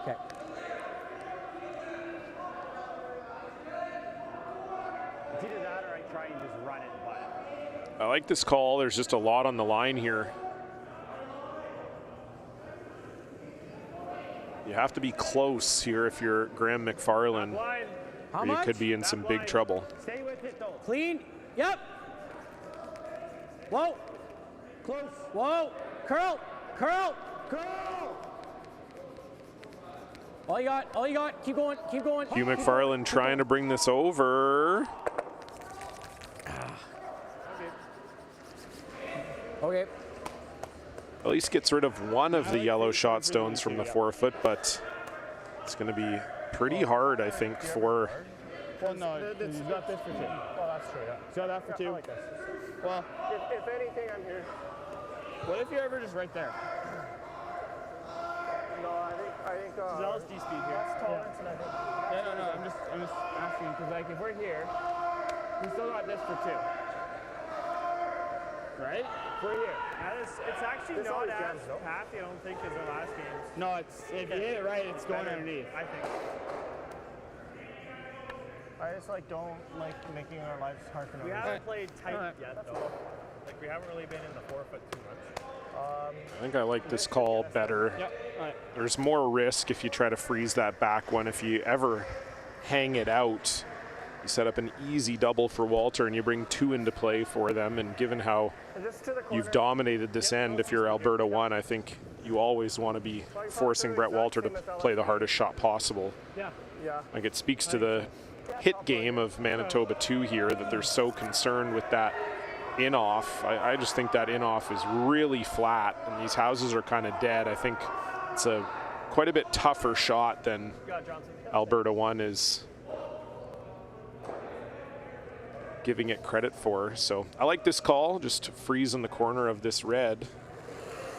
Okay. It's either that or I try and just run it, but I like this call. There's just a lot on the line here. You have to be close here if you're Graham McFarland, Line. or you could be in some big trouble. stay with it though. Clean. Yep. Whoa. Close. Whoa. Curl. Curl. Go! All you got. All you got. Keep going. Keep going. Hugh McFarland trying to bring this over. Okay. At least gets rid of one of the yellow shot stones from the 4 foot, but it's going to be pretty hard, I think, for... Well, no, he's got this for 2. Oh, that's true, yeah. He's got that for 2. I like this. Well, If anything, I'm here. what if you're ever just right there? No, I think. LSD speed here. Less tolerance, and I think. Yeah, no, I'm just asking because like if we're here, we still got this for 2. Right? We're here. It's actually This not always as jams, no? pathy, I don't think, as the last games. No, it's if you hit it right, it's going underneath. I think. I just don't like making our lives hard for no We reason. haven't played tight Alright. yet, though. Like, we haven't really been in the 4 foot too much. I think I like this call better. Yep. All right. There's more risk if you try to freeze that back one. If you ever hang it out, you set up an easy double for Walter and you bring 2 into play for them. And given how Just to the corner. you've dominated this end, if you're Alberta 1, I think you always want to be forcing Brett Walter to play the hardest shot possible. Yeah. Yeah. Like, it speaks to the hit game of Manitoba 2 here that they're so concerned with that in-off. I just think that in-off is really flat and these houses are kind of dead. I think it's a quite a bit tougher shot than Alberta 1 is giving it credit for. So I like this call, just freeze in the corner of this red,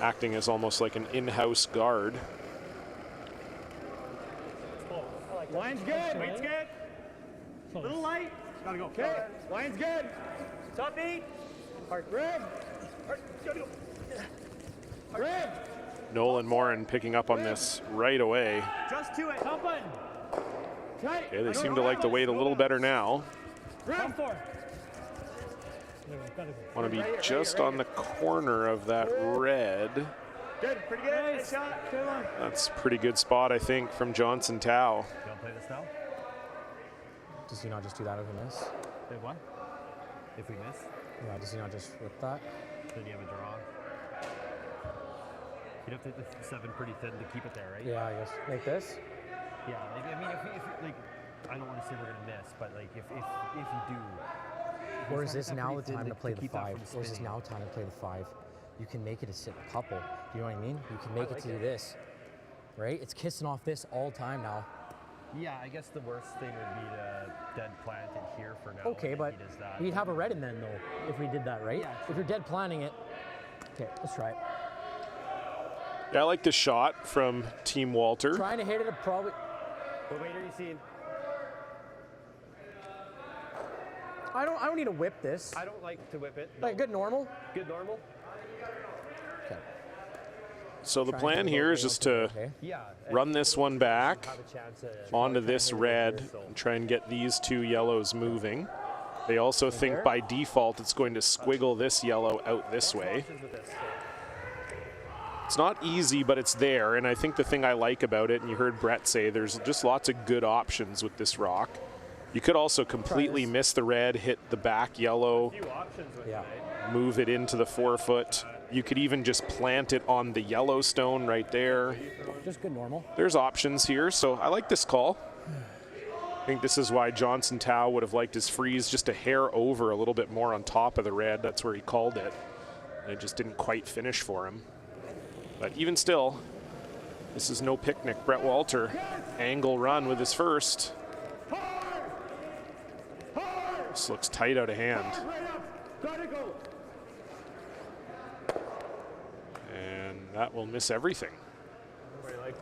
acting as almost like an in-house guard. Line's good. Weight's good. Little light. Gotta go. Okay. Line's good. Top 8. Hard grab. Grab. Nolan Morin picking up on this right away. Just to it. Top button. Tight. Okay, they seem to like the weight a little better now. Top 4. Want to be just on the corner of that red. Good. Pretty good. Nice shot. Good one. That's a pretty good spot, I think, from Johnson Tao. You want to play this now? Does he not just do that if we miss? Wait, what? If we miss, Yeah, does he not just rip that? then you have a draw. You'd have to hit the 7 pretty thin to keep it there, right? Yeah, I guess. Like this? Yeah, like, I mean, if like, I don't want to say we're gonna miss, but like, if you do. Or is you this have now pretty the thin time to play the keep that 5? from Or is this spinning. now time to play the 5? You can make it a sit couple. Do you know what I mean? You can make it to do this. Right? It's kissing off this all time now. Yeah, I guess the worst thing would be to dead plant it here for now. Okay, and but he does that. we'd have a red in then though, if we did that, right? Yeah, if you're dead planting it. Okay, let's try it. Yeah, I like this shot from Team Walter. Trying to hit it probably. What weight are you seeing? I don't need to whip this. I don't like to whip it. No. Like good normal. Good normal? Okay. So the Trying plan to here is just to Yeah. run this one back Have a chance at onto this red and try and get these two yellows moving. They also think by default it's going to squiggle this yellow out this way. options with this, so. It's not easy, but it's there, and I think the thing I like about it, and you heard Brett say, there's just lots of good options with this rock. You could also completely miss the red, hit the back yellow, Few options with Yeah. it. move it into the 4-foot. You could even just plant it on the Yellowstone right there. Just good normal. There's options here, so I like this call. I think this is why Johnson Tao would have liked his freeze just a hair over, a little bit more on top of the red. That's where he called it. And it just didn't quite finish for him. But even still, this is no picnic. Brett Walter, angle run with his first. This looks tight out of hand. And that will miss everything. Wait, like,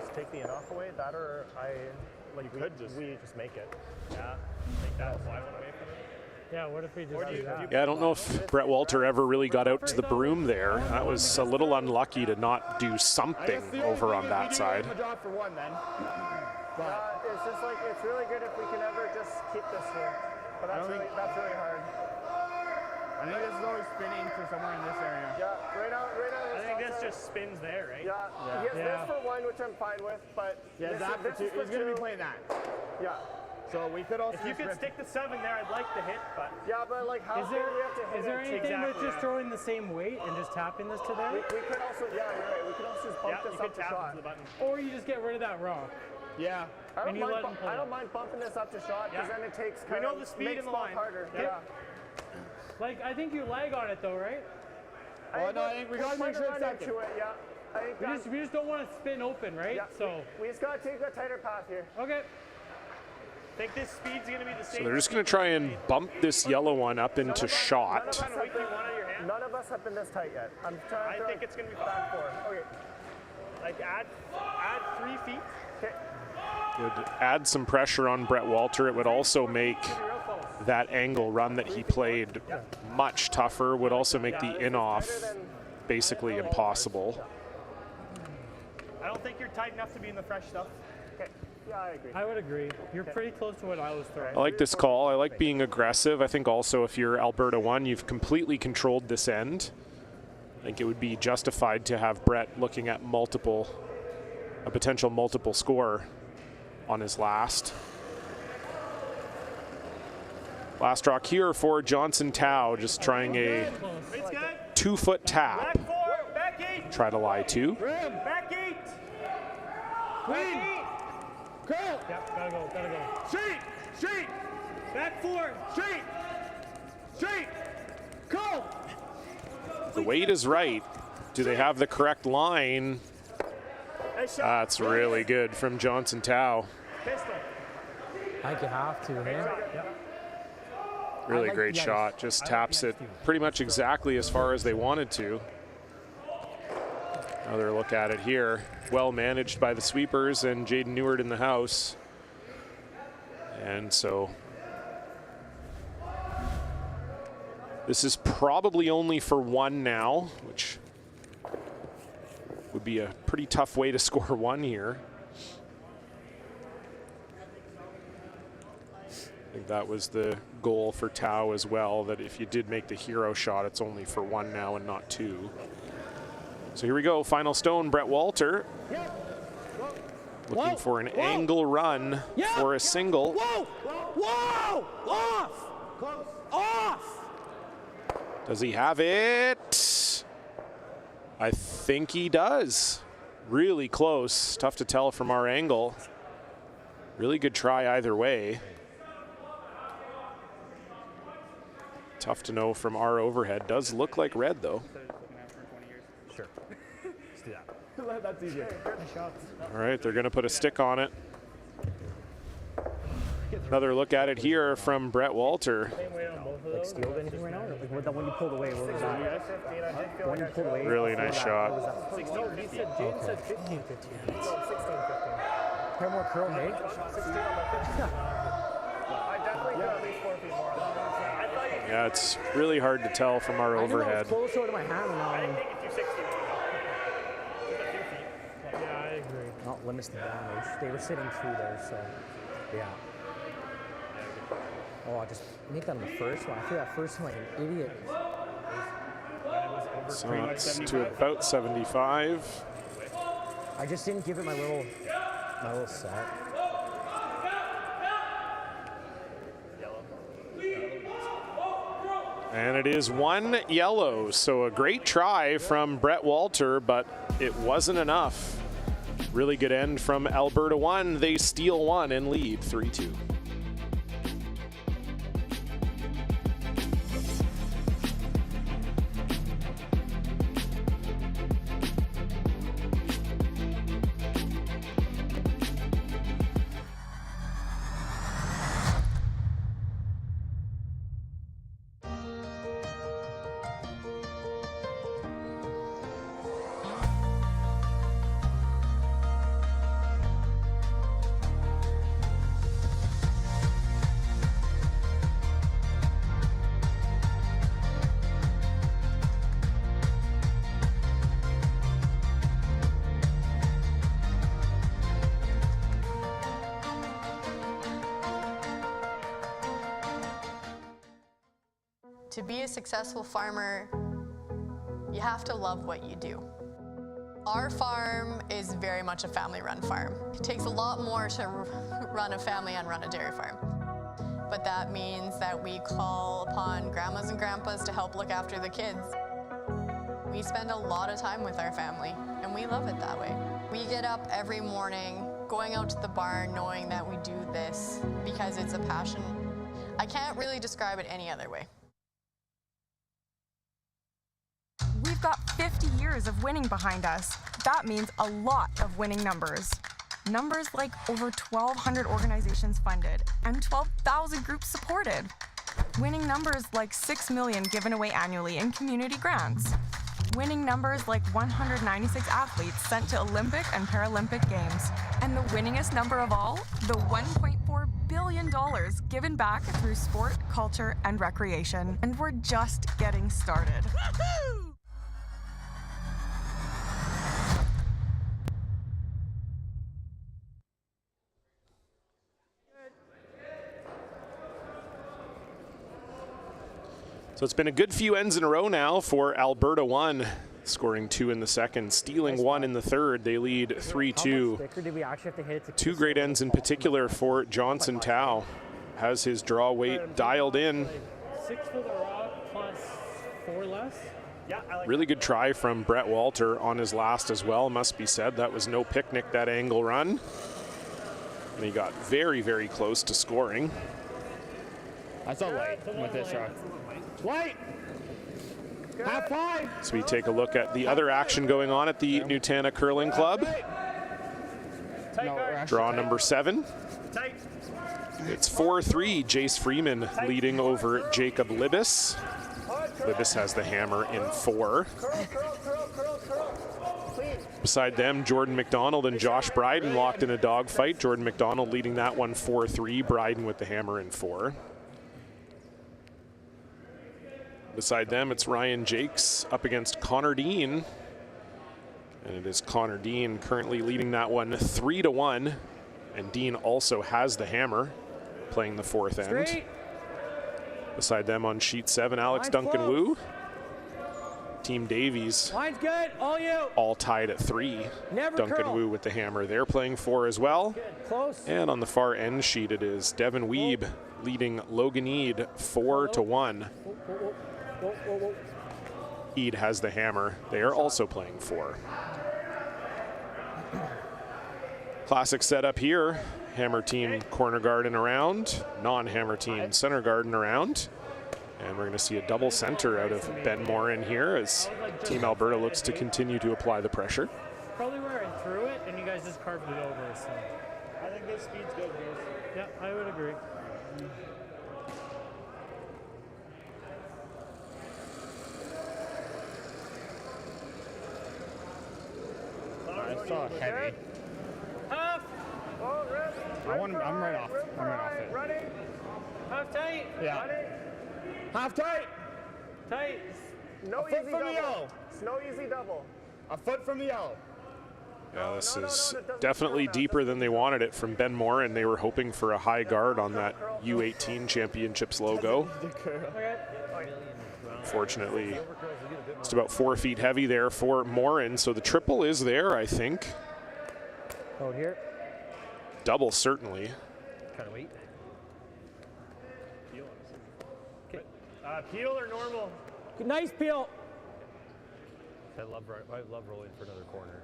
just take the in-off away, that or we just make it. Yeah. Take that fly one away from it. Yeah, what if we just do that? Yeah, I don't know if Brett Walter ever really got out to the broom there. That was a little unlucky to not do something over on that side. A job for one then. It's just like, it's really good if we can ever just keep this here. But that's really hard. I think this is always spinning for somewhere in this area. Yeah, right now. I think this just spins there, right? Yeah, he has this for one, which I'm fine with, but Yeah, this that for two. is for He's going to two. be playing that. Yeah. So we could also. If you could stick the 7 there, I'd like to hit, but. Yeah, but like how Is do there, we have to hit is there it? anything with Exactly, just yeah. throwing the same weight and just tapping this to there? We could also, yeah, you're right. We could also just bump Yeah, this you up could to tap shot. into the button. Or you just get rid of that rock? Yeah. I And you let him play. don't mind bumping this up to shot because Yeah. then it takes We kind know of the speed makes in the bump line. harder. Yeah. Like, I think you lag on it though, right? I think we gotta make sure it's run second. into it. Yeah. I think We just don't want to spin open, right? yeah, So, we just gotta take a tighter path here. okay. I think this speed's going to be the same. So they're just going to try and bump this yellow one up into shot. None of us have been this tight yet. I'm trying to. I think it's going to be back 4. Okay. like add 3 feet. Okay. It would add some pressure on Brett Walter. It would also make that angle run that he played much tougher. Would also make the in-off basically impossible. I don't think you're tight enough to be in the fresh stuff. Okay. Yeah, I agree. I would agree. You're pretty close to what I was throwing. I like this call. I like being aggressive. I think also if you're Alberta 1, you've completely controlled this end. I think it would be justified to have Brett looking at a potential multiple score on his last. Last rock here for Johnson Tao, just trying a 2-foot tap. Back 4, back 8. Try to lie 2. Back 8. Clean! Curl! Yep, gotta go. Straight. Back 4. Straight. Curl! The weight is right. Do they have the correct line? That's really good from Johnson Tao. Pistol. I think you have to, man. Really like great the shot. Just taps it pretty much exactly as far as they wanted to. Another look at it here. Well managed by the sweepers and Jaden Neward in the house. And so this is probably only for 1 now, which would be a pretty tough way to score 1 here. I think that was the goal for Tao as well, that if you did make the hero shot, it's only for 1 now and not 2. So here we go, final stone, Brett Walter. Looking for an angle run for a single. Whoa! Off! Does he have it? I think he does. Really close. Tough to tell from our angle. Really good try either way. Tough to know from our overhead. Does look like red though. Sure. Let's do that. That's easier. All right, they're going to put a stick on it. Another look at it here from Brett Walter. Like steal anything right now? Like when you pulled away, what was that? When you pulled away, Really nice shot. What was that? 16, no, he said Jaden said 15, 15. No, 16, 15. Pair more curl, hey? 16 on the 15. I definitely got at least 4 feet more. I thought you Yeah, it's really hard to tell from our overhead. I knew I was closer to my hand than I didn't think it do 60 more. Just a few feet. Yeah, I agree. not limits the damage. They were sitting true there, so yeah. Oh, I just make that on the first one. I threw that first one like an idiot. So it's to about 75. I just didn't give it my little set. And it is 1 yellow, so a great try from Brett Walter, but it wasn't enough. Really good end from Alberta 1. They steal 1 and lead 3-2. To be a successful farmer, you have to love what you do. Our farm is very much a family-run farm. It takes a lot more to run a family and run a dairy farm. But that means that we call upon grandmas and grandpas to help look after the kids. We spend a lot of time with our family, and we love it that way. We get up every morning, going out to the barn, knowing that we do this because it's a passion. I can't really describe it any other way. We've got 50 years of winning behind us. That means a lot of winning numbers. Numbers like over 1,200 organizations funded and 12,000 groups supported. Winning numbers like 6 million given away annually in community grants. Winning numbers like 196 athletes sent to Olympic and Paralympic Games. And the winningest number of all, the $1.4 billion given back through sport, culture, and recreation. And we're just getting started. Woo-hoo! So it's been a good few ends in a row now for Alberta 1, scoring 2 in the second, stealing 1 in the third. They lead 3-2. 2 great ends in particular for Johnson Tao. Has his draw weight dialed in. 6 for the raw plus 4 less. Yeah, I like really good try from Brett Walter on his last as well, must be said. That was no picnic, that angle run. And he got very, very close to scoring. I saw light with this shot. Light! Half 5! So we take a look at the other action going on at the Nutana Curling Club. Draw number 7. It's 4-3, Jace Freeman leading over Jacob Libis. Libis has the hammer in 4. Beside them, Jordan McDonald and Josh Bryden locked in a dogfight. Jordan McDonald leading that one 4-3, Bryden with the hammer in 4. Beside them, it's Ryan Jakes up against Connor Dean. And it is Connor Dean currently leading that one 3-1. And Dean also has the hammer, playing the 4th end. Straight. Beside them on sheet 7, Alex Duncan Wu. Team Davies. Line's good, all you. All tied at 3. Never Duncan curl. Wu with the hammer. They're playing 4 as well. Good. Close. And on the far end sheet, it is Devin Weeb leading Logan Eade 4-1. Whoa. Eade has the hammer. They are also playing 4. Classic setup here. Hammer team corner guard and around. Non-hammer team center guard and around. And we're going to see a double center out of Ben Morin here as Team Alberta looks to continue to apply the pressure. Probably where I threw it, and you guys just carved it over. So I think this speed's good, guys. yeah, I would agree. I saw heavy. Half. Oh, rip. I'm right off. I'm right off it. Running. Half tight. Yeah. Running. Half tight. Tight. No A foot easy from the double. yellow. No easy double. A foot from the yellow. Yeah, this no, is that doesn't definitely count. deeper than they wanted it from Ben Moore, and they were hoping for a high guard on that U18 Championships logo. Fortunately, just about 4 feet heavy there for Morin, so the triple is there, I think. Hold here. Double, certainly. Kind of weight. Peel or normal? Nice peel. I love rolling for another corner.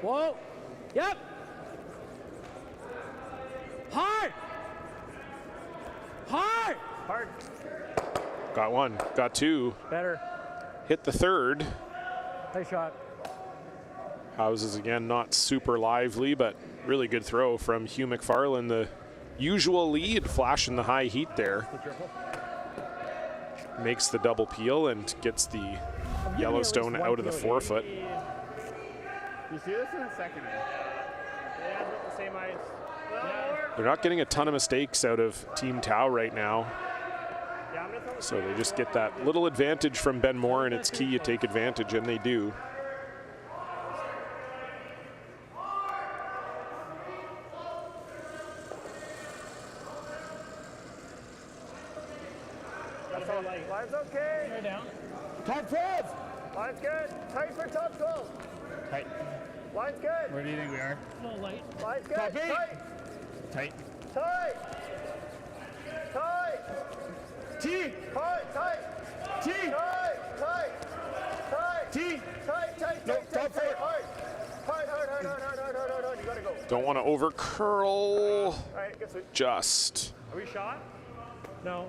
Whoa. Yep. Hard. Hard. Hard. Got one, got two, Better. hit the third. Nice shot. Houses again, not super lively, but really good throw from Hugh McFarlane. The usual lead, flashing the high heat there. Makes the double peel and gets the Yellowstone out of the 4 foot. You see this in a second. Yeah, about the same ice. They're not getting a ton of mistakes out of Team Tau right now. Yeah, I'm gonna throw So they just get that little advantage from Ben Moore, and it's key you take advantage, and they do. Line's okay. You're down. Top 12. Line's good. Tight for top 12. Tight. Line's good. Where do you think we are? A little light. Line's good. Top 8. Tight. Tight. Tight. Tight. T. Tight. Tight. T. Tight. Tight. Tight. T. Tight. Tight. No, Tight. top 4. Hard. Hard. You gotta go. Don't want to over curl. All right, get sweet. Just. Are we shot? No.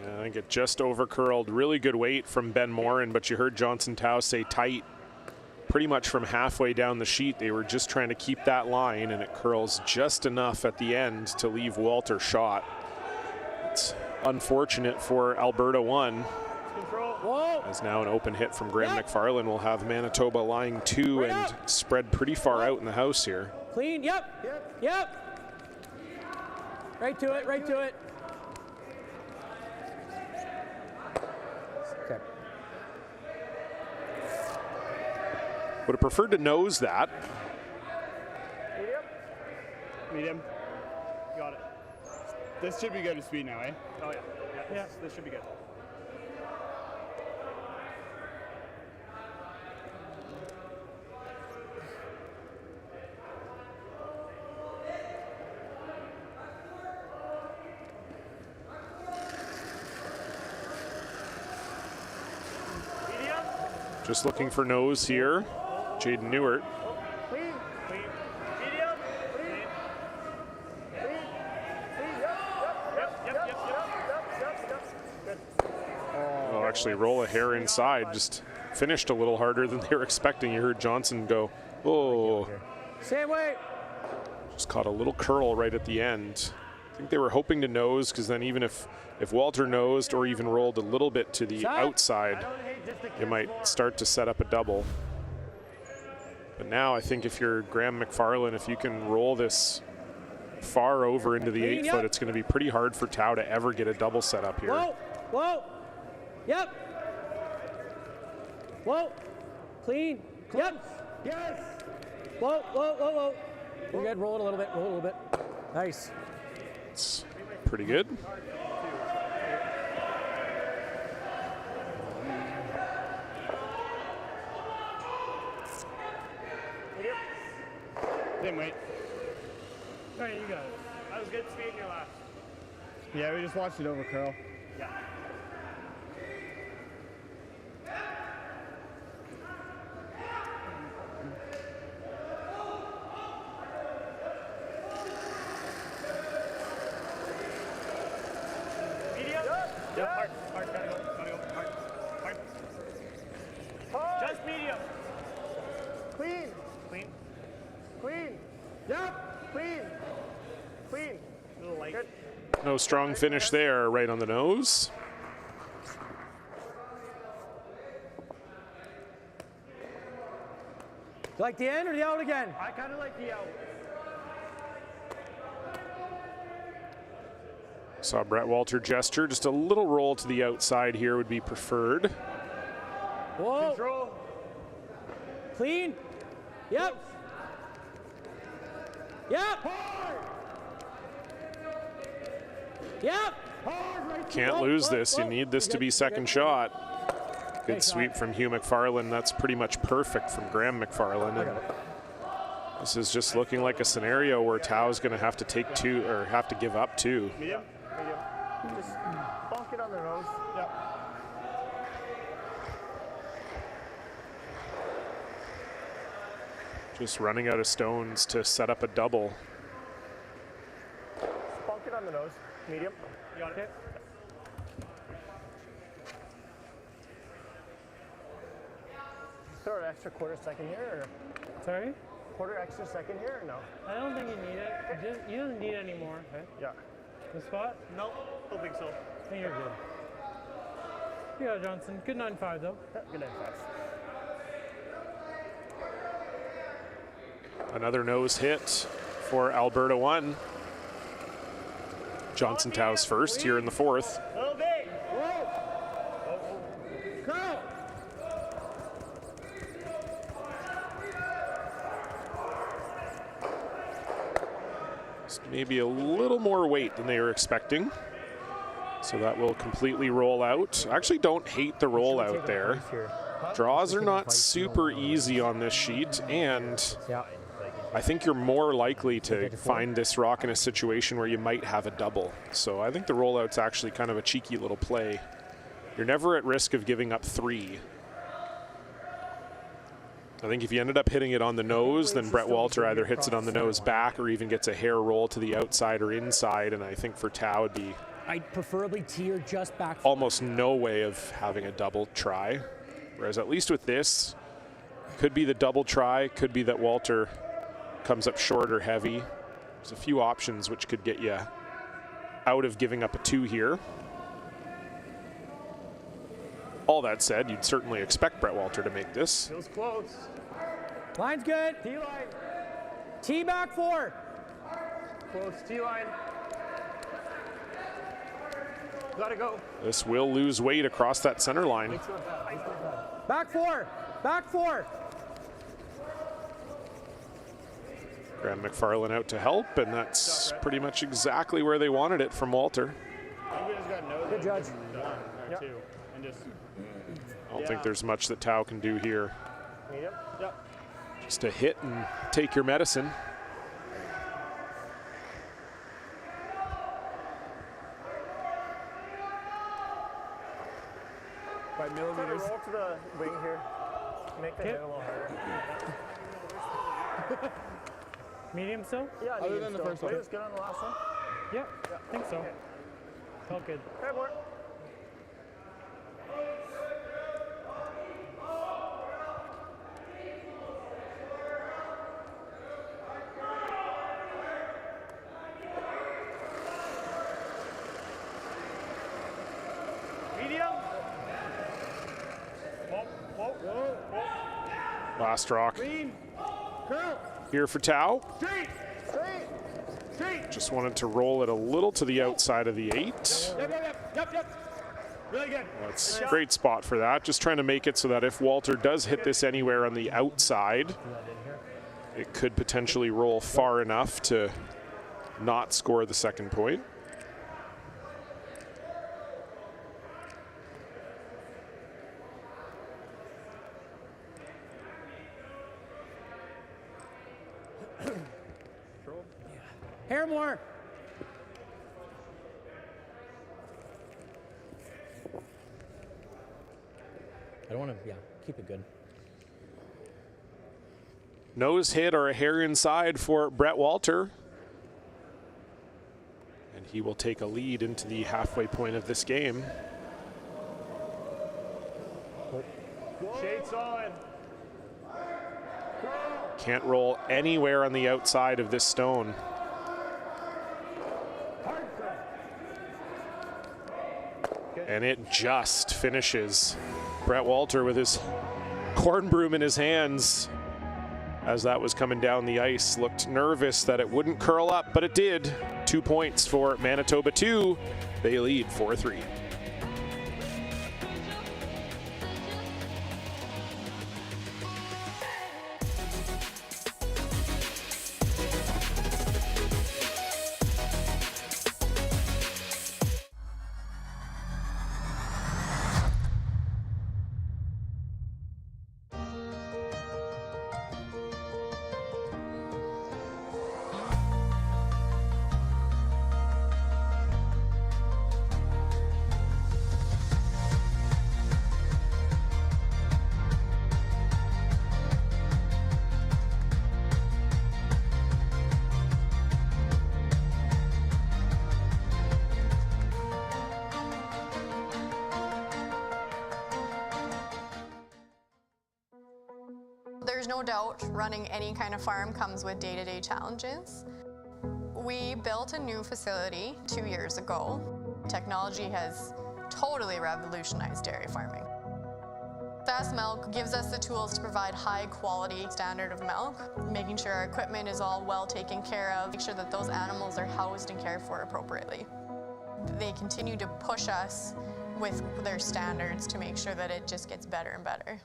Yeah, I think it just over curled. Really good weight from Ben Morin, but you heard Johnson Tau say tight pretty much from halfway down the sheet. They were just trying to keep that line, and it curls just enough at the end to leave Walter shot. It's unfortunate for Alberta 1. Control. Whoa. As now an open hit from Graham McFarlane will have Manitoba lying 2 and spread pretty far out in the house here. Clean. Yep. Yep. Right to it. Right to it. Okay. Would have preferred to nose that. Medium. Medium. Got it. This should be good to speed now, eh? Oh, yeah. This should be good. Just looking for nose here. Jaden Newart. Clean. Clean. Medium. Clean. Yep. Good. Well, actually roll a hair inside. Just finished a little harder than they were expecting. You heard Johnson go, oh. Same way. Just caught a little curl right at the end. I think they were hoping to nose, because then even if Walter nosed or even rolled a little bit to the outside, it might start to set up a double. But now I think if you're Graham McFarlane, if you can roll this far over into the 8 foot, it's going to be pretty hard for Tau to ever get a double set up here. Whoa. Whoa. Yep. Whoa. Clean. Yep. Yes. Whoa. You're good. Roll it a little bit. Roll it a little bit. Nice. It's pretty good. Didn't wait. All right, you got it. That was good speed in your last. Yeah, we just watched it over curl. Yeah. Medium? Yep. Hard. Gotta go. Hard. Hard. Just medium. Clean. Clean. Clean. Yep. Clean. Clean. Good. No strong finish there, right on the nose. You like the in or the out again? I kind of like the out. Saw Brett Walter gesture. Just a little roll to the outside here would be preferred. Whoa. Control. Clean. Yep. Yep. Yep. Can't lose this. You need this to be second shot. Good sweep from Hugh McFarland. That's pretty much perfect from Graham McFarland. And this is just looking like a scenario where Tao's going to have to take two, or have to give up two. Medium. Medium. Just bonk it on the nose. Yep. Just running out of stones to set up a double. Bonk it on the nose. Medium. You got it? Throw an extra quarter second here, or Sorry? quarter extra second here, or no? I don't think you need it. You don't need it anymore. Okay. Yeah. The spot? Nope, don't think so. I think you're good. You got it, Johnson. Good 9-5 though. Good night, guys. Another nose hit for Alberta 1. Johnson Tao's first here in the fourth. Little big. Curl. Just maybe a little more weight than they were expecting. So that will completely roll out. I actually don't hate the roll out there. Draws are not super easy on this sheet, and I think you're more likely to find this rock in a situation where you might have a double. So I think the rollout's actually kind of a cheeky little play. You're never at risk of giving up three. I think if you ended up hitting it on the nose, then Brett Walter either hits it on the nose back or even gets a hair roll to the outside or inside. And I think for Tao it'd be I'd preferably tee or just back. almost no way of having a double try. Whereas at least with this, could be the double try, could be that Walter comes up short or heavy. There's a few options which could get you out of giving up a two here. All that said, you'd certainly expect Brett Walter to make this. Feels close. Line's good. T line. Tee back 4. Close. T line. Gotta go. This will lose weight across that center line. Back 4. Back 4. Graham McFarland out to help, and that's pretty much exactly where they wanted it from Walter. We just got nose Good judge. done there too. And just I don't think there's much that Tao can do here. Medium. yep. Just to hit and take your medicine. By millimeters. Roll to the wing here. Make the hit a little harder. Medium still? Yeah, other than the first one. Was good on the last one? Yep. I think so. Felt good. Hey, more. Medium. Whoa. Last rock Green. Curl. here for Tao. Straight. Straight. Straight. Just wanted to roll it a little to the outside of the 8. Yep. Really good. That's a great spot for that. Just trying to make it so that if Walter does hit this anywhere on the outside, it could potentially roll far enough to not score the second point. Hair more. I don't want to, keep it good. Nose hit or a hair inside for Brett Walter. And he will take a lead into the halfway point of this game. Shade solid. Can't roll anywhere on the outside of this stone. And it just finishes. Brett Walter with his corn broom in his hands as that was coming down the ice. Looked nervous that it wouldn't curl up, but it did. 2 points for Manitoba 2. They lead 4-3. There's no doubt running any kind of farm comes with day-to-day challenges. We built a new facility 2 years ago. Technology has totally revolutionized dairy farming. Fast Milk gives us the tools to provide high quality standard of milk, making sure our equipment is all well taken care of, make sure that those animals are housed and cared for appropriately. They continue to push us with their standards to make sure that it just gets better and better.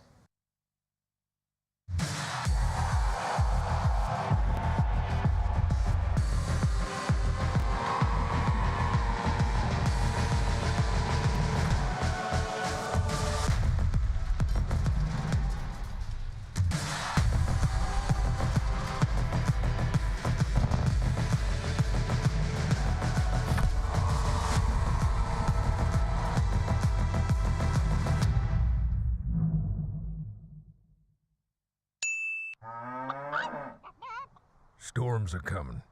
Storms are coming.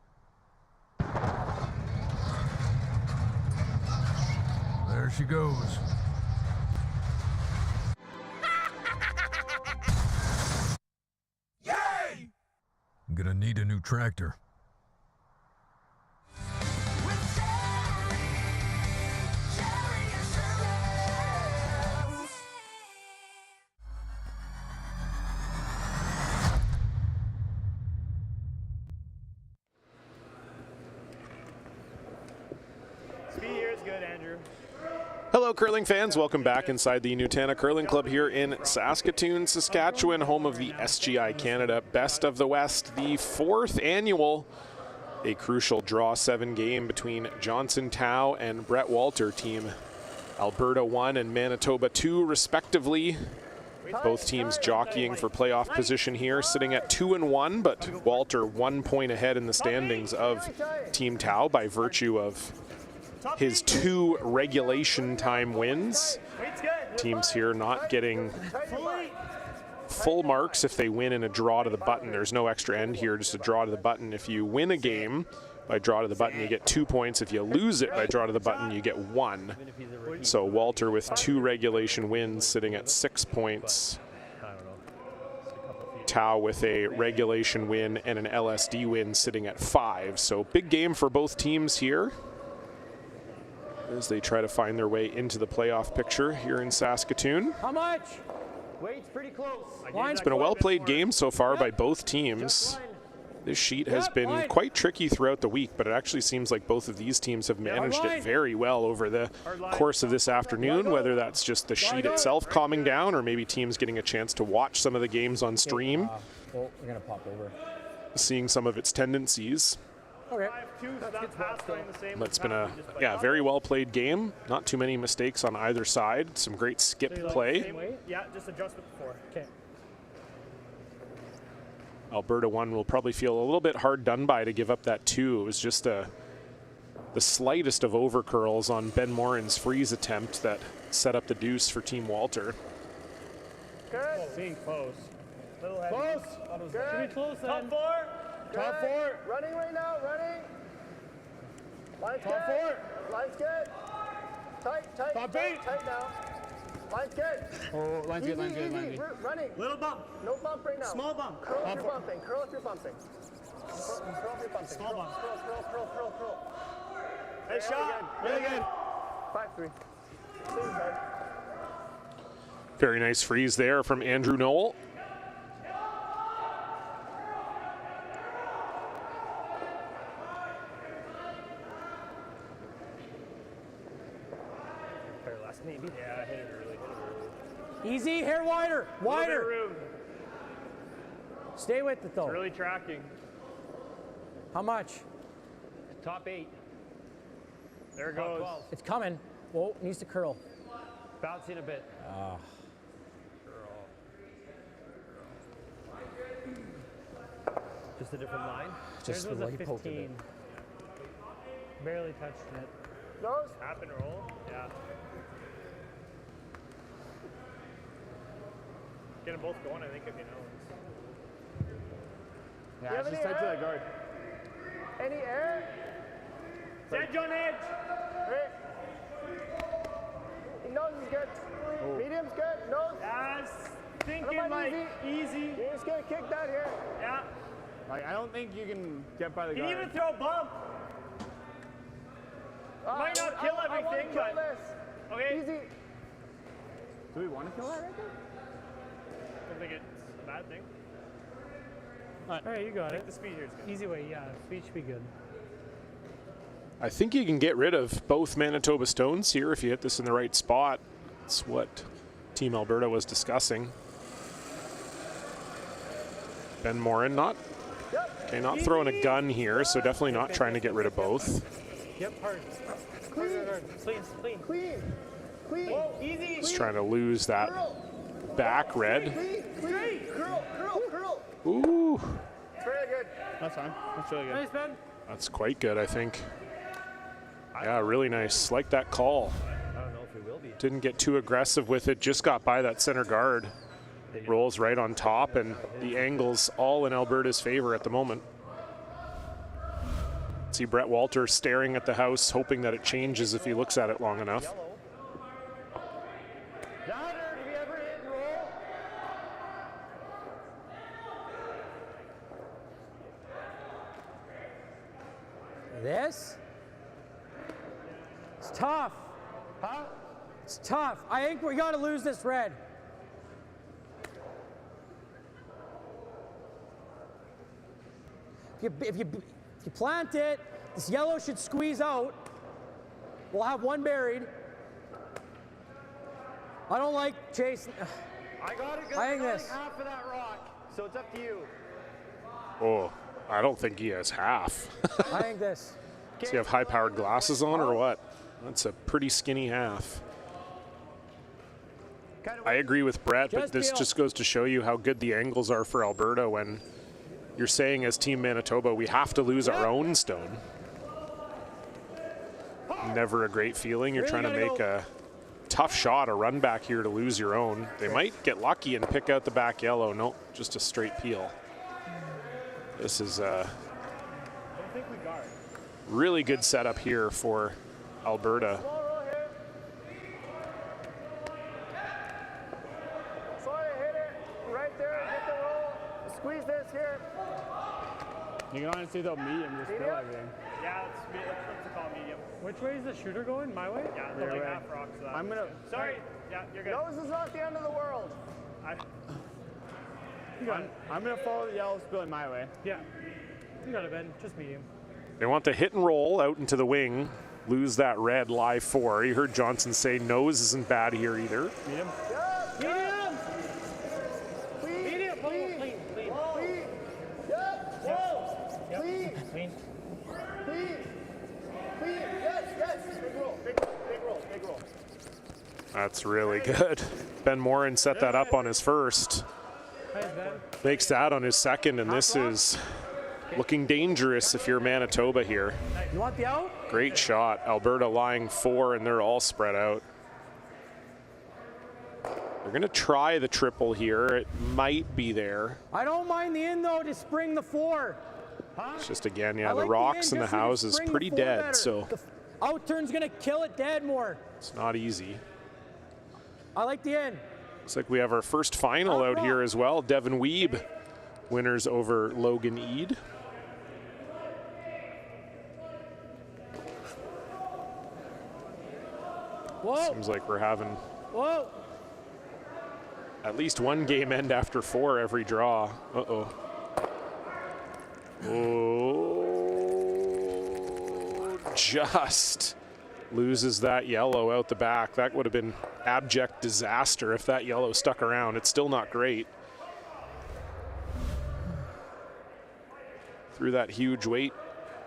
There she goes. Yay! I'm gonna need a new tractor. Hello, curling fans. Welcome back inside the Nutana Curling Club here in Saskatoon, Saskatchewan, home of the SGI Canada Best of the West, the 4th annual, a crucial draw 7 game between Johnson Tao and Brett Walter, team Alberta 1 and Manitoba 2 respectively. Both teams jockeying for playoff position here, sitting at 2-1, but Walter 1 point ahead in the standings of Team Tao by virtue of his 2 regulation time wins. Teams here not getting full marks if they win in a draw to the button. There's no extra end here, just a draw to the button. If you win a game by draw to the button, you get 2 points. If you lose it by draw to the button, you get 1. So Walter with 2 regulation wins, sitting at 6 points. Tao with a regulation win and an LSD win, sitting at 5. So big game for both teams here as they try to find their way into the playoff picture here in Saskatoon. How much? Weight's pretty close. It's been a well-played game so far by both teams. This sheet has been quite tricky throughout the week, but it actually seems like both of these teams have managed it very well over the course of this afternoon, whether that's just the sheet itself calming down or maybe teams getting a chance to watch some of the games on stream, we're gonna pop over. seeing some of its tendencies. Okay. But it's been a very well played game. Not too many mistakes on either side. Some great skip play. Yeah, just adjust it before. Okay. Alberta 1 will probably feel a little bit hard done by to give up that 2. It was just the slightest of overcurls on Ben Morin's freeze attempt that set up the deuce for Team Walter. Good. Being close. Little heavy. Close. Good. Should be close then. Top 4. Top 4. Running right now, running. Line's Top good. 4. Line's good. Tight, tight, Top tight, 8. tight now. Line's good. Oh, line's good, line's good, line's Easy, good. running. Little bump. No bump right now. Small bump. Curl if you're bumping. Curl if you're bumping. Curl if you're bumping. Small bump. Curl. Hey, shot. Really good. 5-3. Same side. Very nice freeze there from Andrew Knoll. Fair last maybe. Yeah, hit it early. Easy, hair wider, wider. Room. Stay with it though. Really tracking. How much? Top 8. There it goes. 12. It's coming. Whoa, needs to curl. Bouncing a bit. Just a different line. Just the Theirs was way a he poked it. 15. Barely touched it. Nose. Tap and roll. Yeah. Get them both going, I think, if you know. Yeah, it's just tight to that guard. Any air? Edge on edge. Right. Nose is good. Medium's good. Nose. Yes. Thinking What about like easy. You're just gonna kick that here. Yeah. Like, I don't think you can get by the Can guard. you even throw a bump? Might not kill I wanna everything, kill but this. okay. Easy. Do we want to kill that right there? I don't think it's a bad thing. All right, you got it. The speed here is good. Easy way, yeah. Speed should be good. I think you can get rid of both Manitoba stones here if you hit this in the right spot. That's what Team Alberta was discussing. Ben Morin not throwing a gun here, so definitely not trying to get rid of both. Yep, hard. Clean. Clean. Whoa, easy. He's trying to lose that back red. Clean. Curl. Ooh, Very good. That's fine. That's really good. Nice, Ben. that's quite good, I think. Yeah, really nice. Like that call. I don't know if we will be. Didn't get too aggressive with it, just got by that center guard. Rolls right on top, and the angle's all in Alberta's favor at the moment. See Brett Walter staring at the house, hoping that it changes if he looks at it long enough. Downer, did we ever hit and roll? This? It's tough. Huh? It's tough. I think we got to lose this red. If you plant it, this yellow should squeeze out. We'll have one buried. I don't like chasing. I got it. I think this. Half of that rock, so it's up to you. Oh, I don't think he has half. I think this. Does he have high-powered glasses on or what? That's a pretty skinny half. I agree with Brett, but this just goes to show you how good the angles are for Alberta when you're saying as Team Manitoba, we have to lose our own stone. Never a great feeling. You're trying to make a tough shot, a run back here to lose your own. They might get lucky and pick out the back yellow. Nope, just a straight peel. This is a really good setup here for Alberta. Sorry, hit it right there. Hit the roll. Squeeze this here. You can honestly throw medium, just fill everything. Yeah, let's call medium. Which way is the shooter going? My way? Yeah, Your like way. half rocks. I'm gonna. Sorry. Yeah, you're good. Nose is not the end of the world. I'm gonna follow the yellow spilling my way. Yeah. You got it, Ben. Just medium. They want the hit and roll out into the wing, lose that red lie 4. You heard Johnson say nose isn't bad here either. Medium. Medium! Clean. Medium! Clean. Clean. Clean. Yep. Whoa. Clean. Clean. Clean. Clean. Yes. Big roll. Big roll. That's really good. Ben Morin set that up on his first. Nice, Ben. Makes that on his second, and this is looking dangerous if you're Manitoba here. You want the out? Great shot. Alberta lying 4, and they're all spread out. They're going to try the triple here. It might be there. I don't mind the in though to spring the 4. It's just again, yeah, I the like rocks in in the just so you house is spring the pretty 4 dead, better. so The out turn's gonna kill it dead more. it's not easy. I like the end. Looks like we have our first final out here as well. Devin Weeb, winners over Logan Eade. Whoa. Seems like we're having Whoa. at least one game end after 4 every draw. Uh-oh. Oh, just loses that yellow out the back. That would have been abject disaster if that yellow stuck around. It's still not great. Through that huge weight,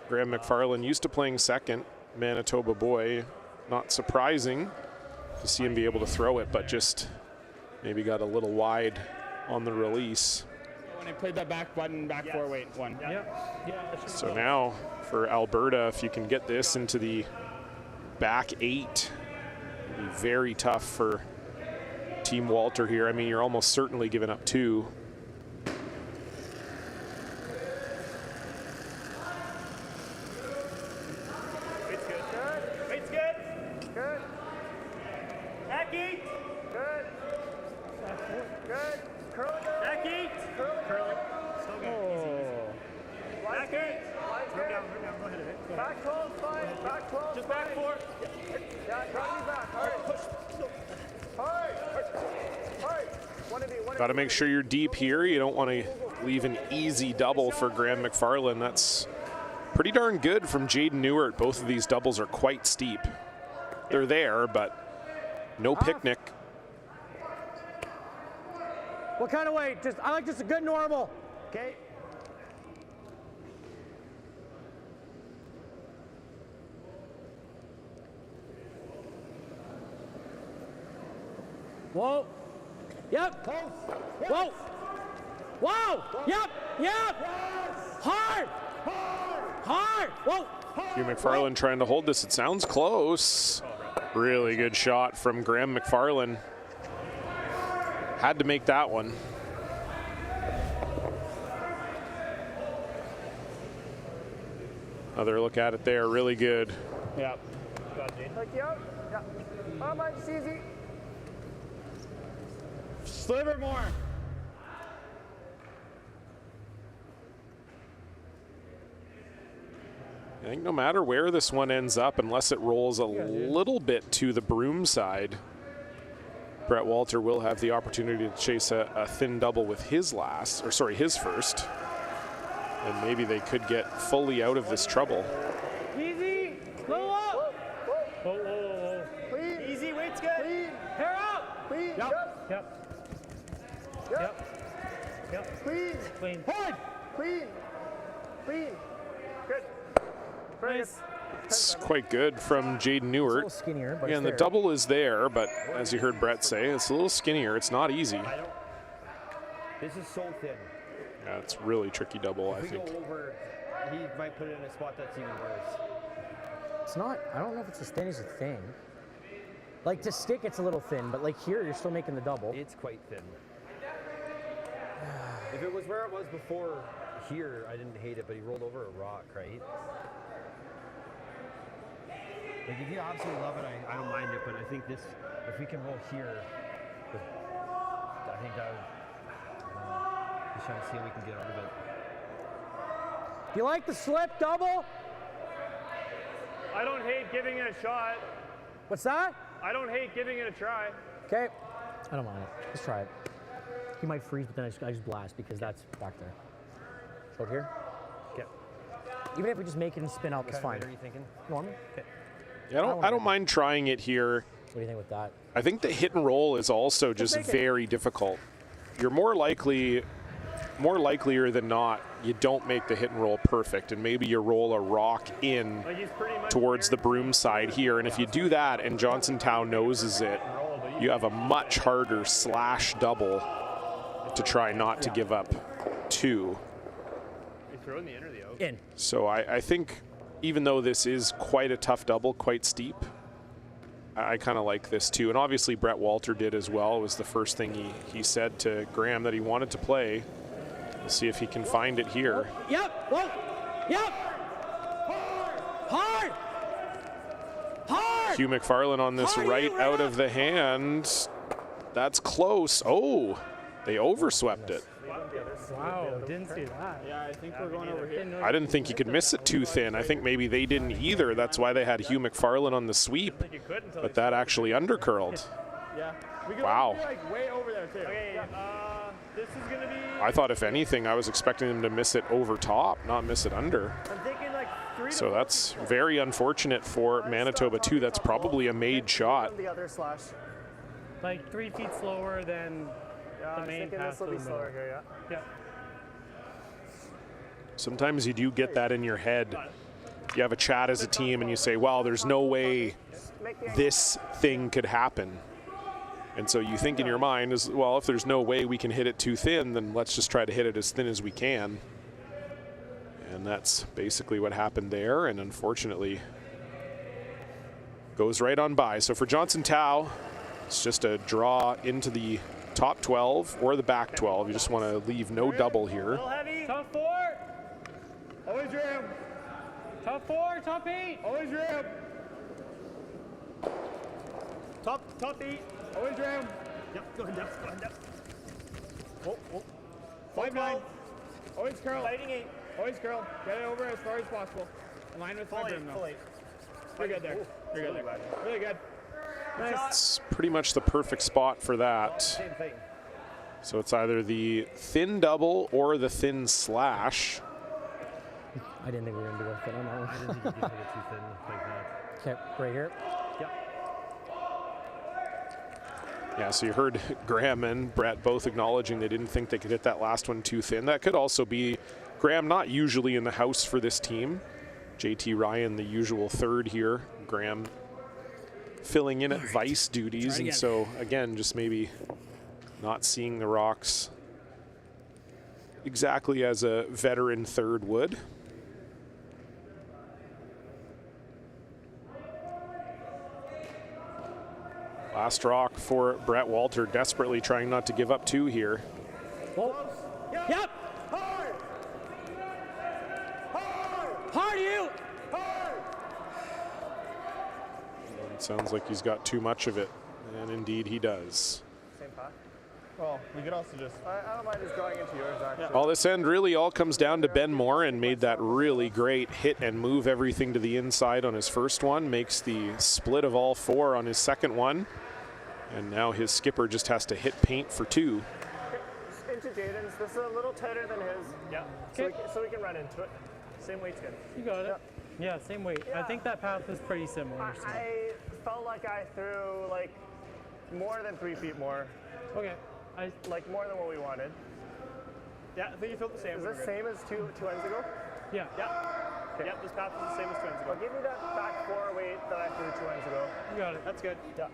Graham McFarland used to playing second, Manitoba boy. Not surprising to see him be able to throw it, but just maybe got a little wide on the release. When I played that back button, back 4 weight one. So now for Alberta, if you can get this into the back 8, it'll be very tough for Team Walter here. I mean, you're almost certainly giving up 2. Back 12, fine. Back 12, just back 4. Yeah, try to be back. Hard. Hard. Hard. Got to make sure you're deep here. You don't want to leave an easy double for Graham McFarland. That's pretty darn good from Jaden Newart. Both of these doubles are quite steep. They're there, but no picnic. What kind of weight? I like just a good normal. Okay. Whoa. Yep. Whoa. Whoa. Yep. Yep. Hard. Hard. Whoa. Hugh McFarland trying to hold this. It sounds close. Really good shot from Graham McFarland. Had to make that one. Another look at it there. Really good. Yeah. Like you out. Yeah. How much, easy? Sliver more. I think no matter where this one ends up, unless it rolls a little bit to the broom side, Brett Walter will have the opportunity to chase a thin double with his first. And maybe they could get fully out of this trouble. Easy. Blow up. Whoa. Clean. Easy. Weight's good. Clean. Hair up. Clean. Yep. Clean. Clean. Hard. Clean. Clean. Good. Very Nice. It's quite good from Jaden Newart. It's a little skinnier, but Yeah, and the double is there, but as you heard Brett say, it's a little skinnier. It's not easy. This is so thin. Yeah, it's really tricky double, I If we think. go over, he might put it in a spot that's even worse. It's not, I don't know if it's as thin as you think. Like to stick, it's a little thin, but like here, you're still making the double. It's quite thin. If it was where it was before here, I didn't hate it, but he rolled over a rock, right? Like if you absolutely love it, I don't mind it, but I think this, if we can roll here, I think that would, just trying to see if we can get out of it. Do you like the slip double? I don't hate giving it a shot. What's that? I don't hate giving it a try. Okay. I don't mind it. Let's try it. He might freeze, but then I just blast because that's back there. Out here? Okay. Even if we just make it and spin out, that's fine. What are you thinking? Norman? Okay. Yeah, I don't mind trying it here. What do you think with that? I think the hit and roll is also just very difficult. You're more likelier than not, you don't make the hit and roll perfect, and maybe you roll a rock in towards the broom side here, and if you do that and Johnsontown noses it, you have a much harder slash double to try not to give up 2. You throw in the in or the out? In. So I think even though this is quite a tough double, quite steep, I kind of like this too. And obviously Brett Walter did as well. It was the first thing he said to Graham that he wanted to play. We'll see if he can find it here. Yep. Whoa. Yep. Hard. Hard. Hugh McFarland on this right out of the hand. That's close. Oh, they overswept it. Wow, didn't see that. Yeah, I think we're going over here. I didn't think you could miss it too thin. I think maybe they didn't either. That's why they had Hugh McFarlane on the sweep. But that actually undercurled. Yeah. We could Wow. be like way over there too. Okay, this is gonna be. I thought if anything, I was expecting them to miss it over top, not miss it under. I'm thinking like 3 So that's very unfortunate for Manitoba too. That's probably a made shot. The other slash. Like 3 feet slower than the main pass. This will be slower here, yeah. Yeah. Sometimes you do get that in your head. You have a chat as a team and you say, well, there's no way this thing could happen. And so you think in your mind is, well, if there's no way we can hit it too thin, then let's just try to hit it as thin as we can. And that's basically what happened there. And unfortunately, goes right on by. So for Johnson Tao, it's just a draw into the top 12 or the back 12. You just want to leave no double here. Top 4. Always ram. Top 4, top 8. Always ram. Top 8. Always ram. Yep, go ahead, depth, go ahead, depth. Oh. 5-9. Always curl. Fighting 8. Always curl. Get it over as far as possible. Align with my rim though. You're good there. You're good there. Really good. It's pretty much the perfect spot for that. Same thing. So it's either the thin double or the thin slash. I didn't think we were going to go thin on that one. I didn't think you could hit it too thin like that. Okay, right here. Yeah, so you heard Graham and Brett both acknowledging they didn't think they could hit that last one too thin. That could also be Graham not usually in the house for this team. JT Ryan, the usual third here. Graham filling in at vice duties. And so, again, just maybe not seeing the rocks exactly as a veteran third would. Last rock for Brett Walter, desperately trying not to give up 2 here. Whoa. Yep. Hard! Hard you. It sounds like he's got too much of it, and indeed he does. Same path. Well, we could also just. I don't mind just drawing into yours, actually. All this end really all comes down to Ben Morin. Made that really great hit and move everything to the inside on his first one. Makes the split of all 4 on his second one. And now his skipper just has to hit paint for 2. Into Jaden's. This is a little tighter than his. Yeah. So we can run into it. Same weight's good. You got it. Yeah, same weight. I think that path was pretty similar. So. I felt like I threw like more than 3 feet more. Okay. Like more than what we wanted. Yeah, I think you felt the same. Is this same as two ends ago? Yeah. Okay. Yep, this path is the same as 2 ends ago. Well, give me that back 4 weight that I threw 2 ends ago. You got it. That's good. Yeah.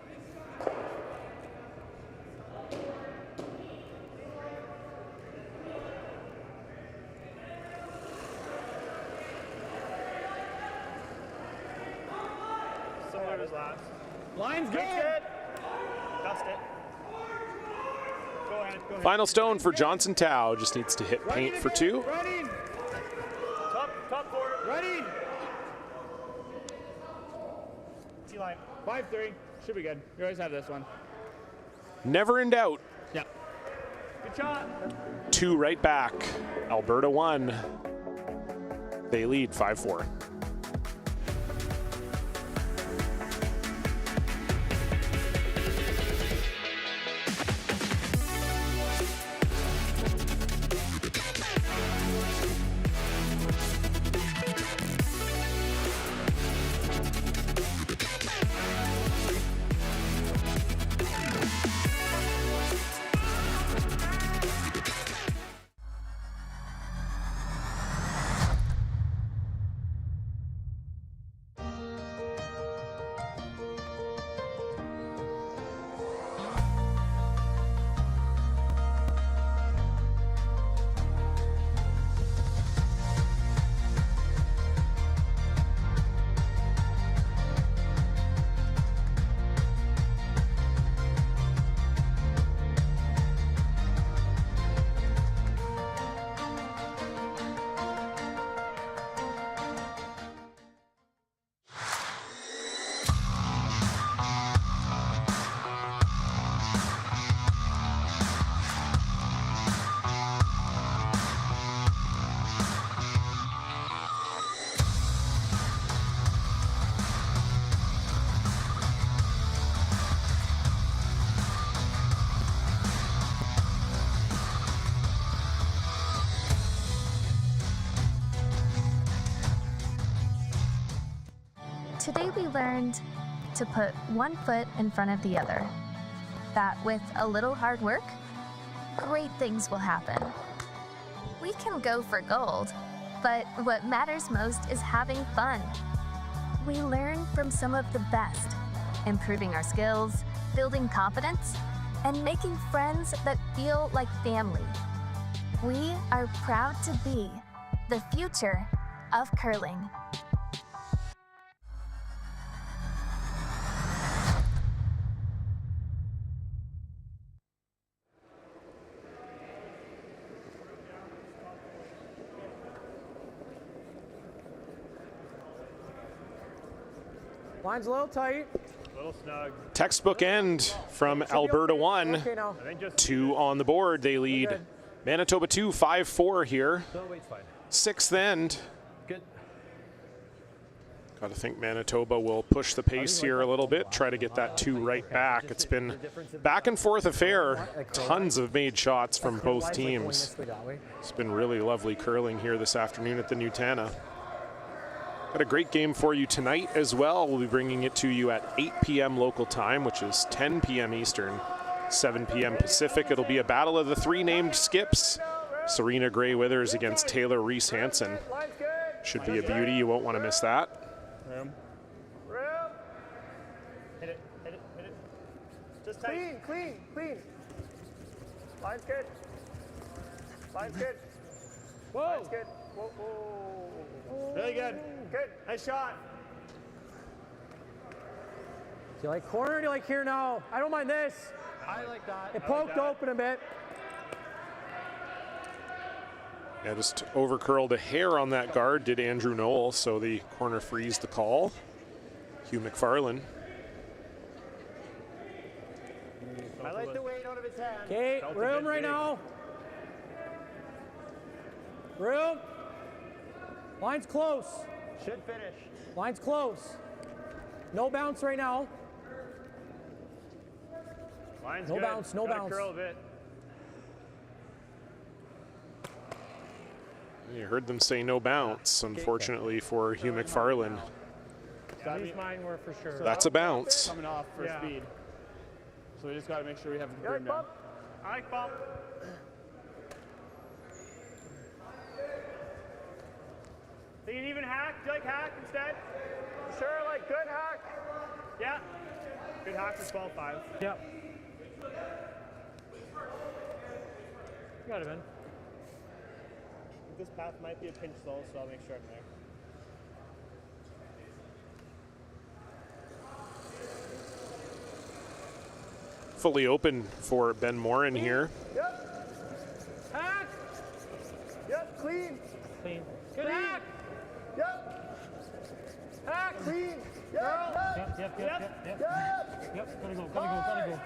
Similar to his last. Line's good. Dust it. Go ahead. Final stone for Johnson Tao. Just needs to hit paint for 2. Running. Top 4. Running. T-line. 5-3. Should be good. You always have this one. Never in doubt. Yeah. Good shot. 2 right back. Alberta 1. They lead 5-4. Today we learned to put one foot in front of the other. That with a little hard work, great things will happen. We can go for gold, but what matters most is having fun. We learn from some of the best, improving our skills, building confidence, and making friends that feel like family. We are proud to be the future of curling. Line's a little tight. A little snug. Textbook end from Alberta 1. Okay now. 2 on the board. They lead Manitoba 2, 5-4 here. Sixth end. Good. Got to think Manitoba will push the pace here a little bit, try to get that 2 right back. It's been back and forth affair. Tons of made shots from both teams. It's been really lovely curling here this afternoon at the Nutana. Got a great game for you tonight as well. We'll be bringing it to you at 8 p.m. local time, which is 10 p.m. Eastern, 7 p.m. Pacific. It'll be a battle of the 3 named skips. Serena Gray Withers against Taylor Reese Hansen. Should be a beauty. You won't want to miss that. Hit it, hit it, hit it. Just tight. Clean. Line's good. Line's good. Whoa. Line's good. Whoa. Really good. Good. Nice shot. Do you like corner or do you like here now? I don't mind this. I like that. It poked open a bit. Yeah, just over curled a hair on that guard, did Andrew Knoll, so the corner frees the call. Hugh McFarlane. I like the weight out of his hand. Okay, room right now. Room. Line's close. Should finish. Line's close. No bounce right now. Line's No good. bounce, no Gotta bounce. curl a bit. You heard them say no bounce, unfortunately for Hugh McFarlane. These mine were for sure. That's a bounce. Coming off for speed. So we just got to make sure we have the brim down. I like bump. Think an even hack? Do you like hack instead? Sure, like good hack. Yeah. Good hack for 12-5. Yep. You got it, man. This path might be a pinch slow, so I'll make sure I'm there. Fully open for Ben Morin here. Yep. Hack. Yep. Clean. Clean. Good hack. Yep. Hack. Clean. Yep. Yep. Gotta go. Hard.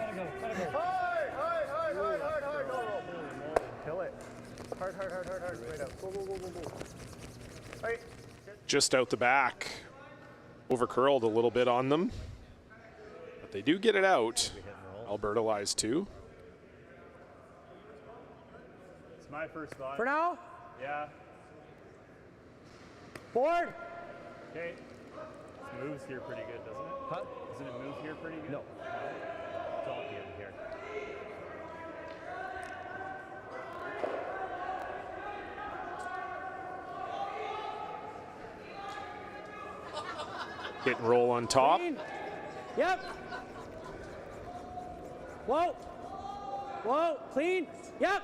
Go. Kill it. Hard. Right up. Go. Right. Just out the back. Over curled a little bit on them. But they do get it out. Alberta lies 2. It's my first thought. For now? Yeah. Board. Okay. It moves here pretty good, doesn't it? Huh? Doesn't it move here pretty good? No. It's all at the end here. Hit and roll on top. Clean. Yep. Whoa. Clean. Yep.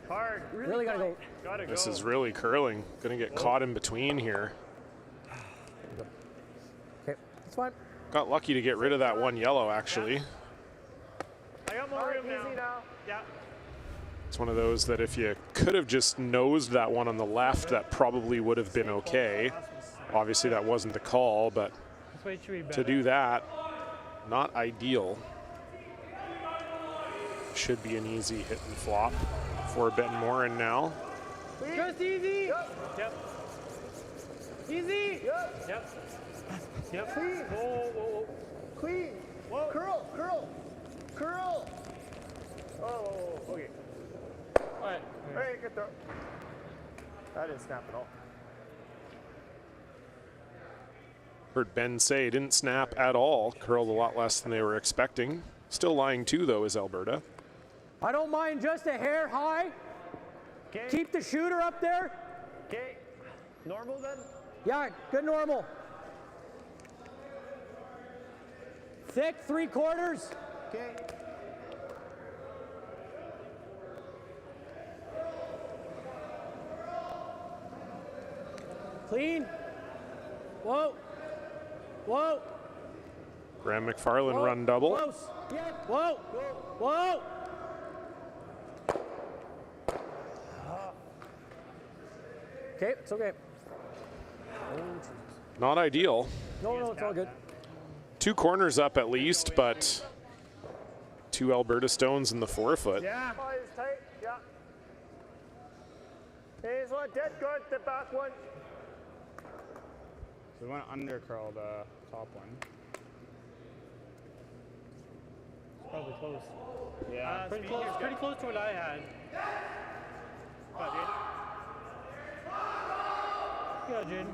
Hard. Really gotta go. Gotta go. This is really curling. Gonna get caught in between here. Okay, it's fine. Got lucky to get rid of that one yellow, actually. I got more room now. Easy now. Yeah. It's one of those that if you could have just nosed that one on the left, that probably would have been okay. Obviously, that wasn't the call, but This way should be better. to do that, not ideal. Should be an easy hit and flop for Ben Morin now. Just easy. Yep. Easy. Yep. Clean. Whoa. Clean. Whoa. Curl. Oh, okay. All right. All right, good throw. That didn't snap at all. Heard Ben say it didn't snap at all. Curled a lot less than they were expecting. Still lying too, though, is Alberta. I don't mind just a hair high. Okay. Keep the shooter up there. Okay. Normal then? Yeah, good normal. Thick 3/4. Okay. Clean. Whoa. Whoa. Graham McFarland run double. Close. Whoa. Whoa. Okay, it's okay. Not ideal. No, it's all good. 2 corners up at least, but 2 Alberta stones in the forefoot. Yeah. Hold it tight. Yeah. He's one dead good. The back one. So we want to under curl the top one. Probably close. Yeah. Pretty close to what I had. Yeah, Jaden.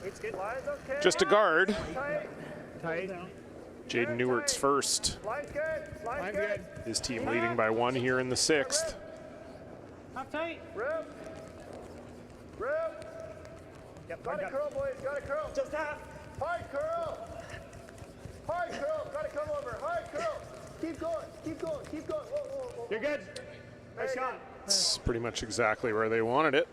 It's good. Line's okay. Just a guard. Tight. Jaden Newart's first. Line's good. Line's good. His team leading by 1 here in the 6th. Up tight. Rip. Yep, got a curl, boys. Got a curl. Just half. Hard curl. Hard curl. Got to come over. Hard curl. Keep going. Keep going. Keep going. Whoa, whoa, whoa. You're good. Nice shot. It's pretty much exactly where they wanted it.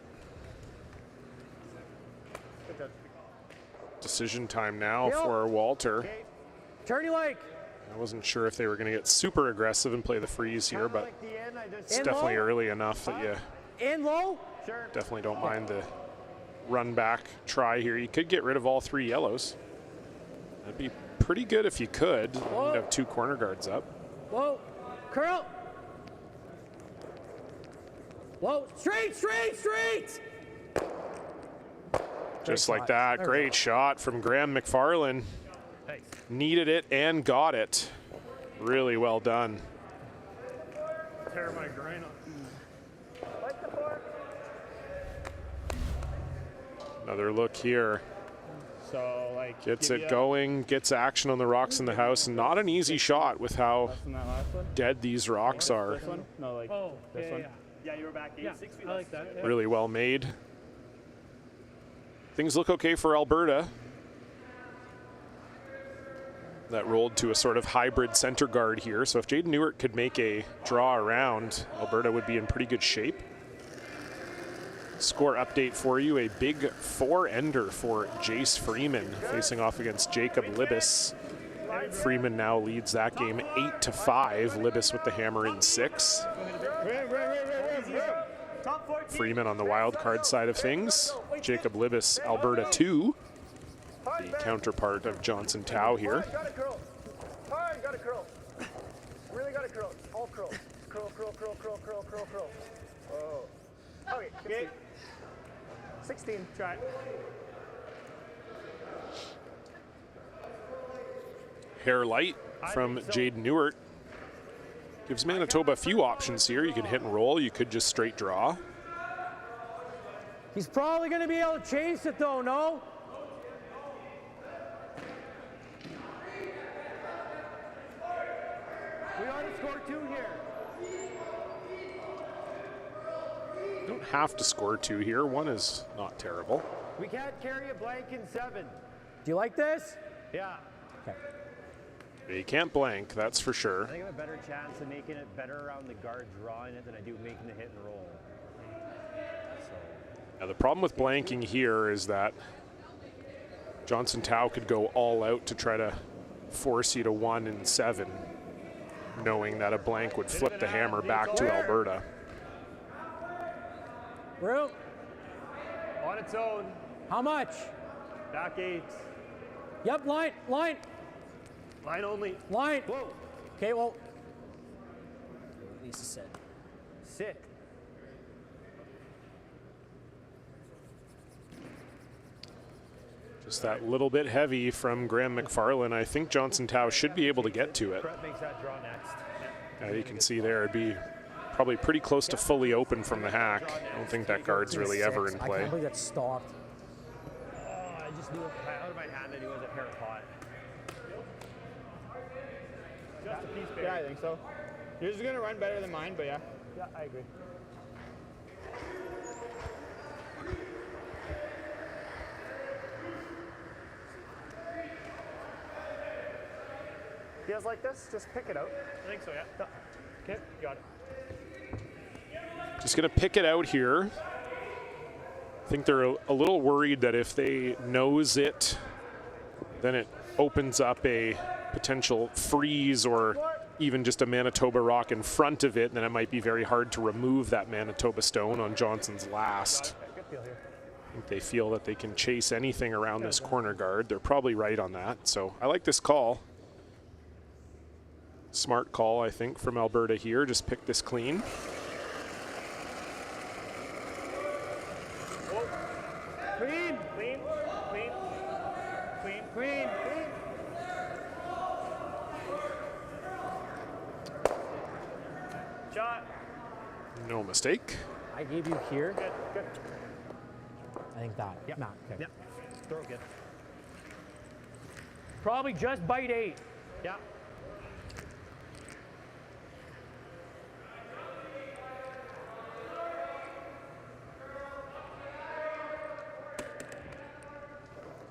Decision time now for Walter. Okay. Turn your leg. I wasn't sure if they were going to get super aggressive and play the freeze here, but it's definitely early enough that you In low. Sure. definitely don't mind the run back try here. You could get rid of all 3 yellows. That'd be pretty good if you could. You'd have 2 corner guards up. Whoa. Curl. Whoa. Straight. Just like that. Great shot from Graham McFarland. Needed it and got it. Really well done. Tear my grain off. Another look here. So, like, Gets it going, gets action on the rocks in the house. Not an easy shot with how dead these rocks are. This one? No, like this one. Yeah, you were back 8, 6 feet. I like that. Yeah. Really well made. Things look okay for Alberta. That rolled to a sort of hybrid center guard here. So if Jaden Newark could make a draw around, Alberta would be in pretty good shape. Score update for you, a big 4-ender for Jace Freeman facing off against Jacob Libis. Freeman now leads that game 8-5. Libis with the hammer in 6. Freeman on the wild card side of things. Jacob Libis, Alberta 2. The counterpart of Johnson Tao here. Got a curl. Hard, got a curl. Really got a curl. All curl. Curl. Oh. Okay. 16. Try. Hair light from Jaden Newark. Gives Manitoba a few options here. You can hit and roll. You could just straight draw. He's probably going to be able to chase it though, no? We ought to score 2 here. Don't have to score 2 here. 1 is not terrible. We can't carry a blank in 7. Do you like this? Yeah. Okay. You can't blank, that's for sure. I think I have a better chance of making it better around the guard drawing it than I do making the hit and roll. Now the problem with blanking here is that Johnson Tao could go all out to try to force you to 1 and 7, knowing that a blank would flip the hammer back to Alberta. Room. On its own. How much? Back 8. Yep, line. Line only. Line. Whoa. Okay, well. Lisa said. Sit. Just that little bit heavy from Graham McFarland. I think Johnson Tao should be able to get to it. Brett makes that draw next. You can see there it'd be probably pretty close to fully open from the hack. I don't think that guard's really ever in I play. can't believe that stopped. Oh, I just knew out of my hand that he was a hair hot. Just a piece bigger. Yeah, I think so. Yours is gonna run better than mine, but yeah. Yeah, I agree. You guys like this? Just pick it out. I think so, yeah. Okay, Got it. Just going to pick it out here. I think they're a little worried that if they nose it, then it opens up a potential freeze or even just a Manitoba rock in front of it, and then it might be very hard to remove that Manitoba stone on Johnson's last. Good feel here. I think they feel that they can chase anything around this corner guard. They're probably right on that. So I like this call. Smart call, I think, from Alberta here. Just pick this clean. Clean, clean, clean, clean, clean, clean. Shot. No mistake. I gave you here. Good, good. I think that. Yep. Nah, okay. Yep. Throw good. Probably just bite 8. Yeah.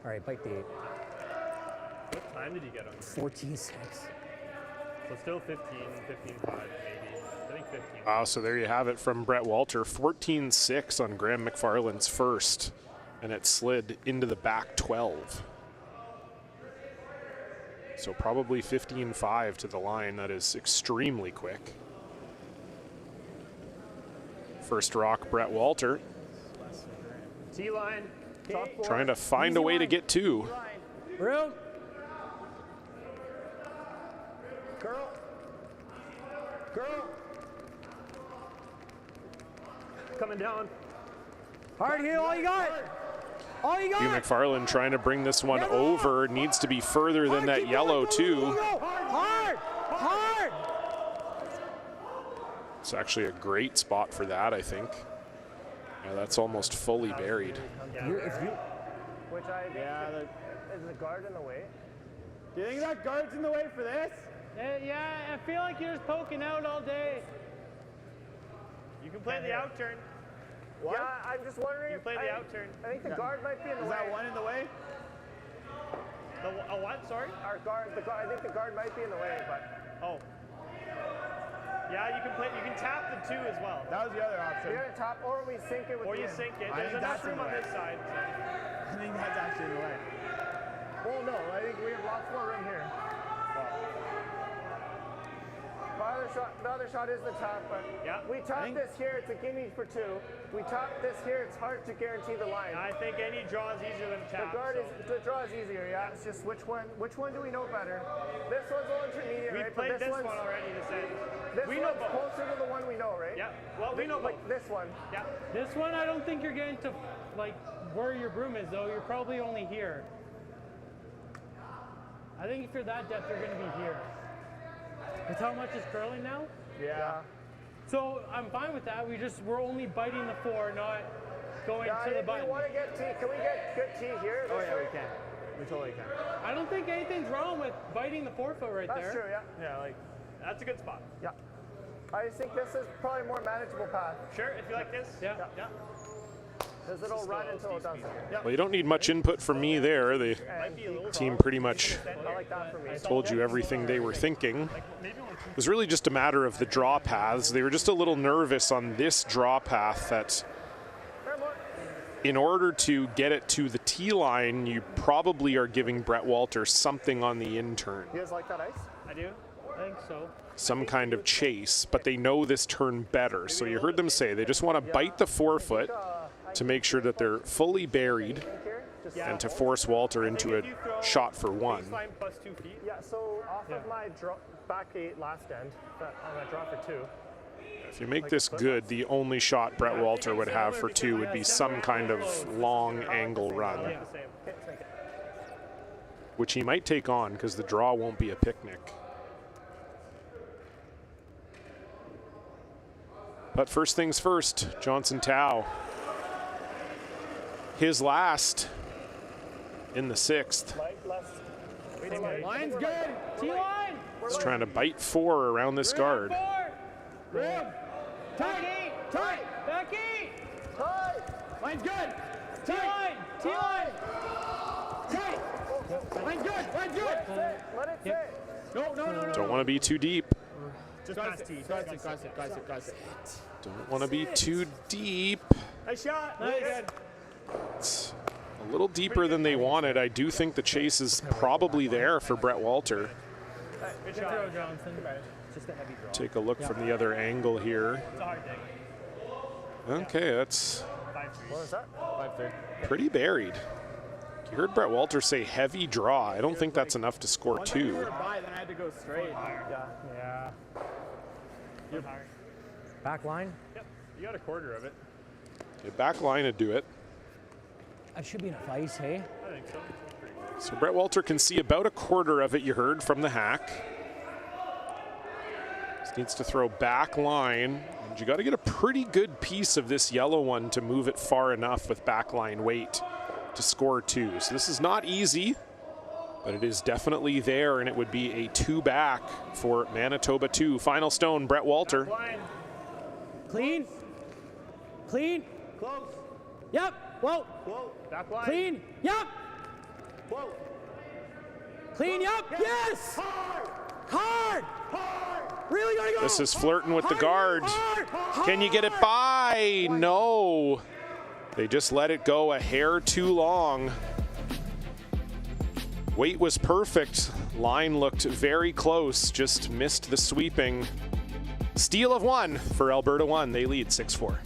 All right, bite the 8. What time did you get on this? 14-6. So still 15, 15-5 maybe. I think 15. Wow, so there you have it from Brett Walter. 14-6 on Graham McFarland's first, and it slid into the back 12. So probably 15-5 to the line. That is extremely quick. First rock, Brett Walter. T-line. Top 4. Trying to find a way to get 2. Room. Girl. Girl. Coming down. Hard heel, all you got. All you Hugh got. McFarland trying to bring this one over. Needs to be further than that yellow too. Hard. Hard. It's actually a great spot for that, I think. Yeah, that's almost fully buried. Which I think is the guard in the way. Do you think that guard's in the way for this? Yeah, I feel like you're just poking out all day. You can play the out turn. What? Yeah, I'm just wondering. You play the out turn. I think the guard might be in the way. Is that one in the way? A what? Sorry? Our guard. I think the guard might be in the way, but. Oh. Yeah, you can play. You can tap the 2 as well. That was the other option. You're gonna tap, or we sink it with. Or you sink it. There's enough room on this side. I think that's actually in the way. Well, no, I think we have lots more room here. The other shot is the top, but we top this here, it's a gimme for 2. We top this here, it's hard to guarantee the line. I think any draw is easier than tap. The draw is easier, yeah. It's just which one do we know better? This one's a little intermediate, We right? played this one already this end. This we one's know both. closer to the one we know, right? Yeah. Well, we know like this one. Yeah. This one, I don't think you're getting to like where your broom is, though. You're probably only here. I think if you're that depth, you're going to be here. With how much is curling now? Yeah. So I'm fine with that. We're only biting the 4, not going to the button. We want to get T. Can we get good T here? Oh yeah, we can. We totally can. I don't think anything's wrong with biting the 4-foot right there. That's true, yeah. Yeah, like that's a good spot. Yeah. I just think this is probably a more manageable path. Sure, if you like this. Yeah. Because it'll run until it doesn't. Well, you don't need much input from me there. The team pretty much I like that for me. told you everything they were thinking. It was really just a matter of the draw paths. They were just a little nervous on this draw path that in order to get it to the tee line, you probably are giving Brett Walter something on the in turn. You guys like that ice? I do. I think so. Some kind of chase, but they know this turn better. So you heard them say they just want to bite the 4-foot to make sure that they're fully buried and to force Walter into a shot for 1. Plus 2 feet. Yeah, so off of my back 8 last end, on my draw for 2. If you make this good, the only shot Brett Walter would have for 2 would be some kind of long angle run. which he might take on because the draw won't be a picnic. But first things first, Johnson Tao. His last in the 6th. Line's good. T-line. He's trying to bite 4 around this guard. Rib. Tight. Tight. Becky. Tight. Line's good. T-line. T-line. Tight. Line's good. Line's good. Let it sit. No. Don't want to be too deep. Just pass T. Got it. Don't want to be too deep. Nice shot. Nice. It's a little deeper than they wanted. I do think the chase is probably there for Brett Walter. Good throw, Johnson. Just a heavy draw. Take a look from the other angle here. It's a hard thing. Okay, that's What was that? 5-3. pretty buried. You heard Brett Walter say heavy draw. I don't think that's enough to score 2. Then I had to go straight. Yeah. You're higher. Back line. Yep. You got a quarter of it. Your back line would do it. I should be enough ice, hey? I think so. So Brett Walter can see about a quarter of it, you heard, from the hack. Just needs to throw back line. And you got to get a pretty good piece of this yellow one to move it far enough with back line weight to score 2. So this is not easy, but it is definitely there, and it would be a 2 back for Manitoba 2. Final stone, Brett Walter. Clean. Clean. Close. Yep. Whoa. Whoa. Back line. Clean. Yep. Whoa. Clean. Yep. Yes. Hard. Hard. Really gotta go. This is flirting with the guard. Hard. Can you get it by? No. They just let it go a hair too long. Weight was perfect. Line looked very close, just missed the sweeping. Steal of 1 for Alberta 1. They lead 6-4.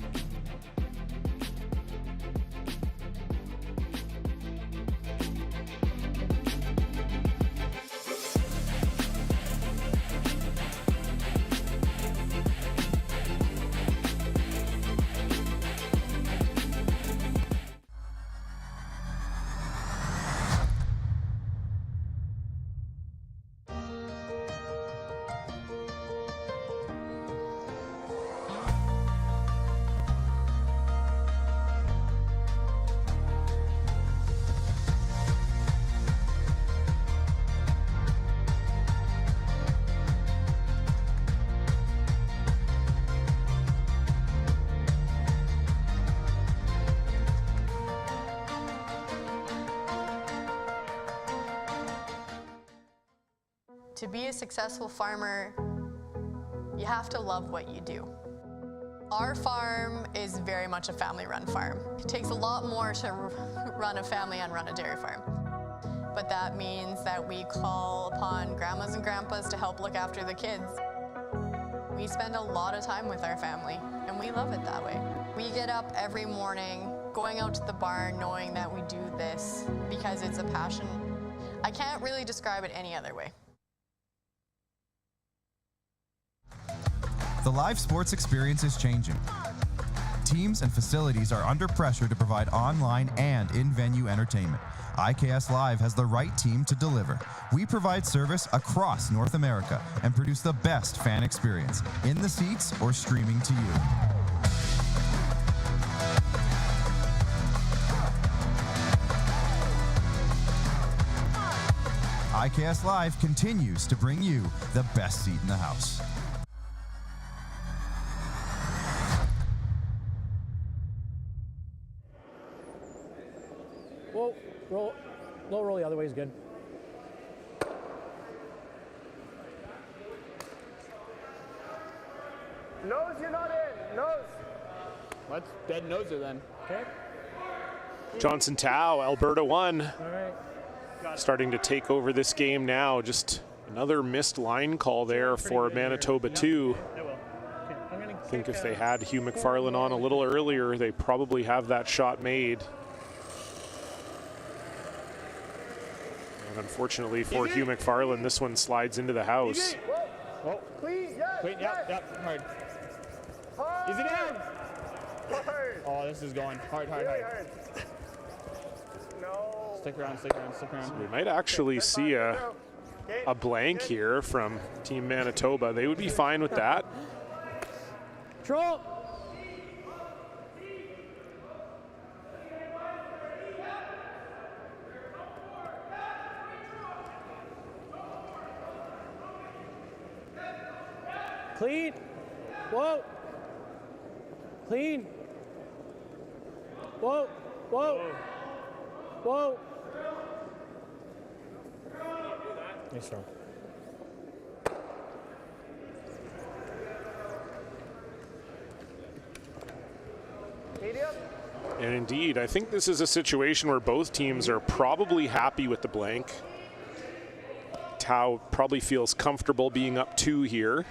To be a successful farmer, you have to love what you do. Our farm is very much a family-run farm. It takes a lot more to run a family and run a dairy farm. But that means that we call upon grandmas and grandpas to help look after the kids. We spend a lot of time with our family, and we love it that way. We get up every morning, going out to the barn, knowing that we do this because it's a passion. I can't really describe it any other way. The live sports experience is changing. Teams and facilities are under pressure to provide online and in-venue entertainment. IKS Live has the right team to deliver. We provide service across North America and produce the best fan experience, in the seats or streaming to you. IKS Live continues to bring you the best seat in the house. Whoa, low roll the other way is good. Nose, you're not in. Nose. Let's dead noser then. Okay. Johnson Tao, Alberta 1. All right. Starting to take over this game now. Just another missed line call there for Manitoba 2. I think if they had Hugh McFarlane on a little earlier, they probably have that shot made. And unfortunately for Hugh McFarlane, this one slides into the house. Whoa. Clean. Yes. Clean. Yep. Hard. Easy down. Hard. Oh, this is going hard. Really hard. No. Stick around, stick around, stick around. We might actually see a blank here from Team Manitoba. They would be fine with that. Control. Clean. Whoa. Clean. Whoa. Whoa. Whoa. Nice throw. Medium. And indeed, I think this is a situation where both teams are probably happy with the blank. Tau probably feels comfortable being up 2 here.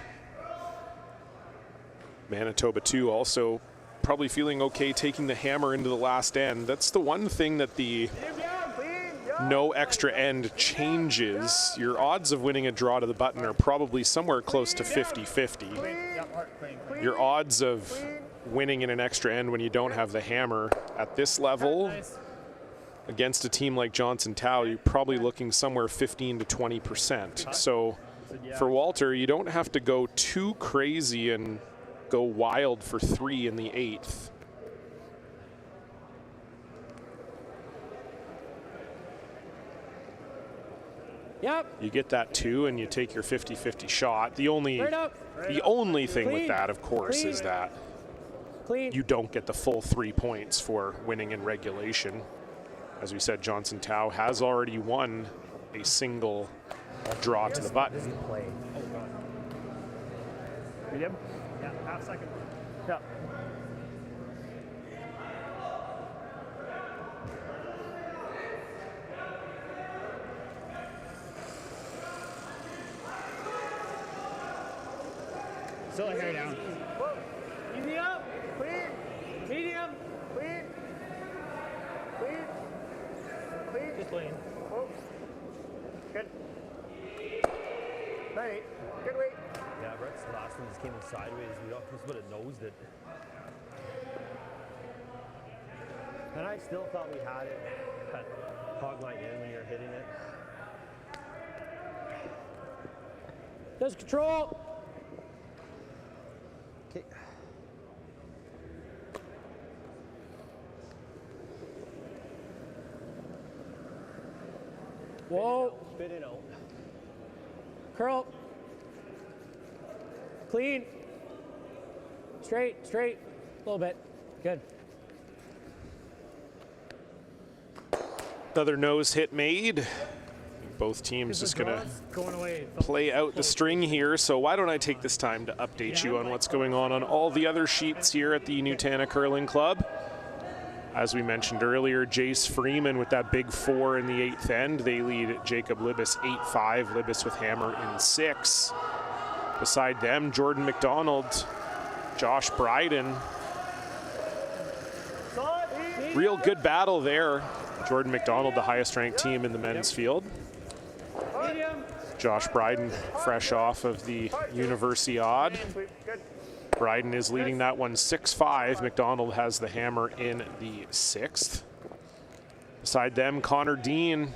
Manitoba 2 also probably feeling okay taking the hammer into the last end. That's the one thing that the no extra end changes. Your odds of winning a draw to the button are probably somewhere close to 50-50. Your odds of winning in an extra end when you don't have the hammer at this level against a team like Johnson Tau, you're probably looking somewhere 15 to 20%. So for Walter, you don't have to go too crazy and go wild for 3 in the 8th. Yep. You get that 2 and you take your 50-50 shot. The only thing with that, of course, is that you don't get the full 3 points for winning in regulation. As we said, Johnson Tau has already won a single draw to the button. Medium? Yeah, half second. Yeah. Still a hair down. Whoa. Medium. Clean. Medium. Clean. Clean. Clean. Just clean. Whoa. Good. 9-8. Good weight. Yeah, Brett's last one just came in sideways. We just would have nosed it. And I still thought we had it at hog line in when you were hitting it. Just control. Okay. Whoa. Spit it out. Curl. Clean. Straight, straight. A little bit. Good. Another nose hit made. Both teams just going to play out the string here. So why don't I take this time to update you on what's going on all the other sheets here at the Nutana Curling Club. As we mentioned earlier, Jace Freeman with that big 4 in the 8th end. They lead Jacob Libis 8-5. Libis with hammer in 6. Beside them, Jordan McDonald, Josh Bryden. Real good battle there. Jordan McDonald, the highest ranked team in the men's field. Josh Bryden, fresh off of the Universiade. Bryden is leading that one 6-5. McDonald has the hammer in the 6th. Beside them, Connor Dean,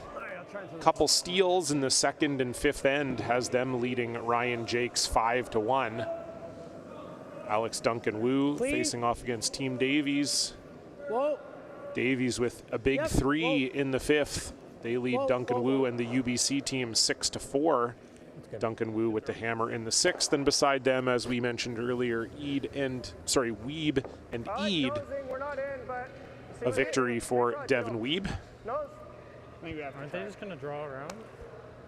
couple steals in the 2nd and 5th end, has them leading Ryan Jakes 5-1. Alex Duncan Wu facing off against Team Davies. Whoa. Davies with a big 3 in the 5th. They lead Duncan Wu and the UBC team 6-4. Duncan Wu with the hammer in the 6th, and beside them, as we mentioned earlier, Weeb and Eid, a victory for Devin Weeb. Aren't they just going to draw around?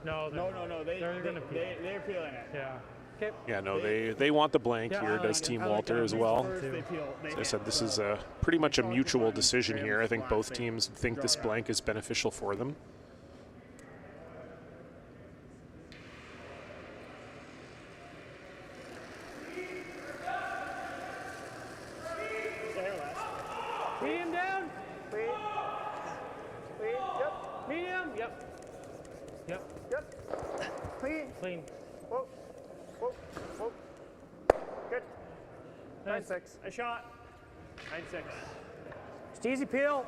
No, they're peeling it. Yeah. Okay. Yeah, no, they want the blank here, does Team Walter as well. As I said, this is pretty much a mutual decision here. I think both teams think this blank is beneficial for them. Medium down. Clean. Clean. Yep. Medium. Yep. Yep. Yep. Clean. Clean. Whoa. Whoa. Whoa. Good. 9-6. A shot. 9-6. Just easy peel.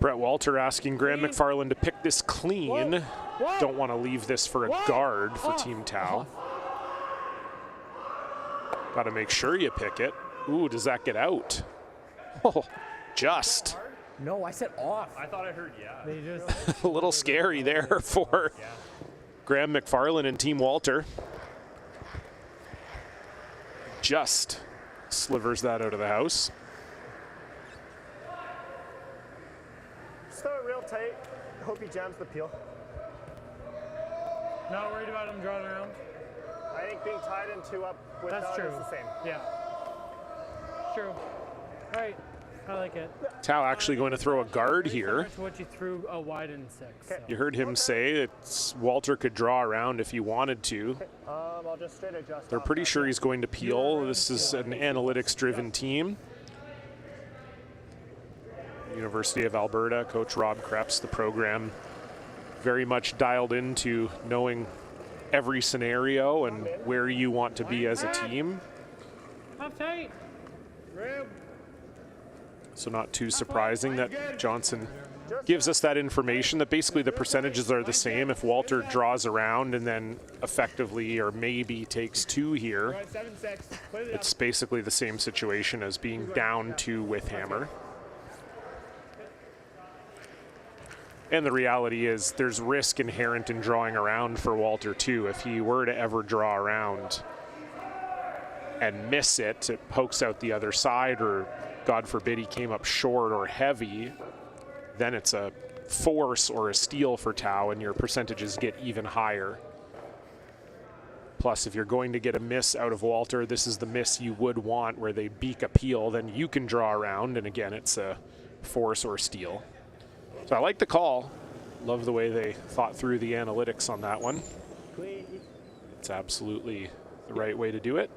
Brett Walter asking Graham McFarland to pick this clean. Whoa. Don't want to leave this for a guard for Team Tau. Got to make sure you pick it. Ooh, does that get out? Oh, just. No, I said off. I thought I heard yeah. They just A little scary there for Graham McFarland and Team Walter. Just slivers that out of the house. Just throw it real tight. Hope he jams the peel. not worried about him drawing around. I think being tied in 2 up without That's true. is the same. Yeah. True. All right. I like it. Tau actually going to throw a guard here. To what you threw a wide in 6. So. You heard him say that Walter could draw around if he wanted to. I'll just straight adjust. They're pretty sure he's going to peel. This is an analytics-driven team. University of Alberta, Coach Rob Krebs, the program very much dialed into knowing every scenario and where you want to be as a team. Up tight. Rib. So not too surprising that Johnson gives us that information that basically the percentages are the same. If Walter draws around and then effectively or maybe takes 2 here, it's basically the same situation as being down 2 with hammer. And the reality is there's risk inherent in drawing around for Walter too. If he were to ever draw around and miss it, it pokes out the other side, or God forbid he came up short or heavy, then it's a force or a steal for Tau and your percentages get even higher. Plus, if you're going to get a miss out of Walter, this is the miss you would want where they beak a peel, then you can draw around, and again, it's a force or steal. So I like the call. Love the way they thought through the analytics on that one. It's absolutely the right way to do it.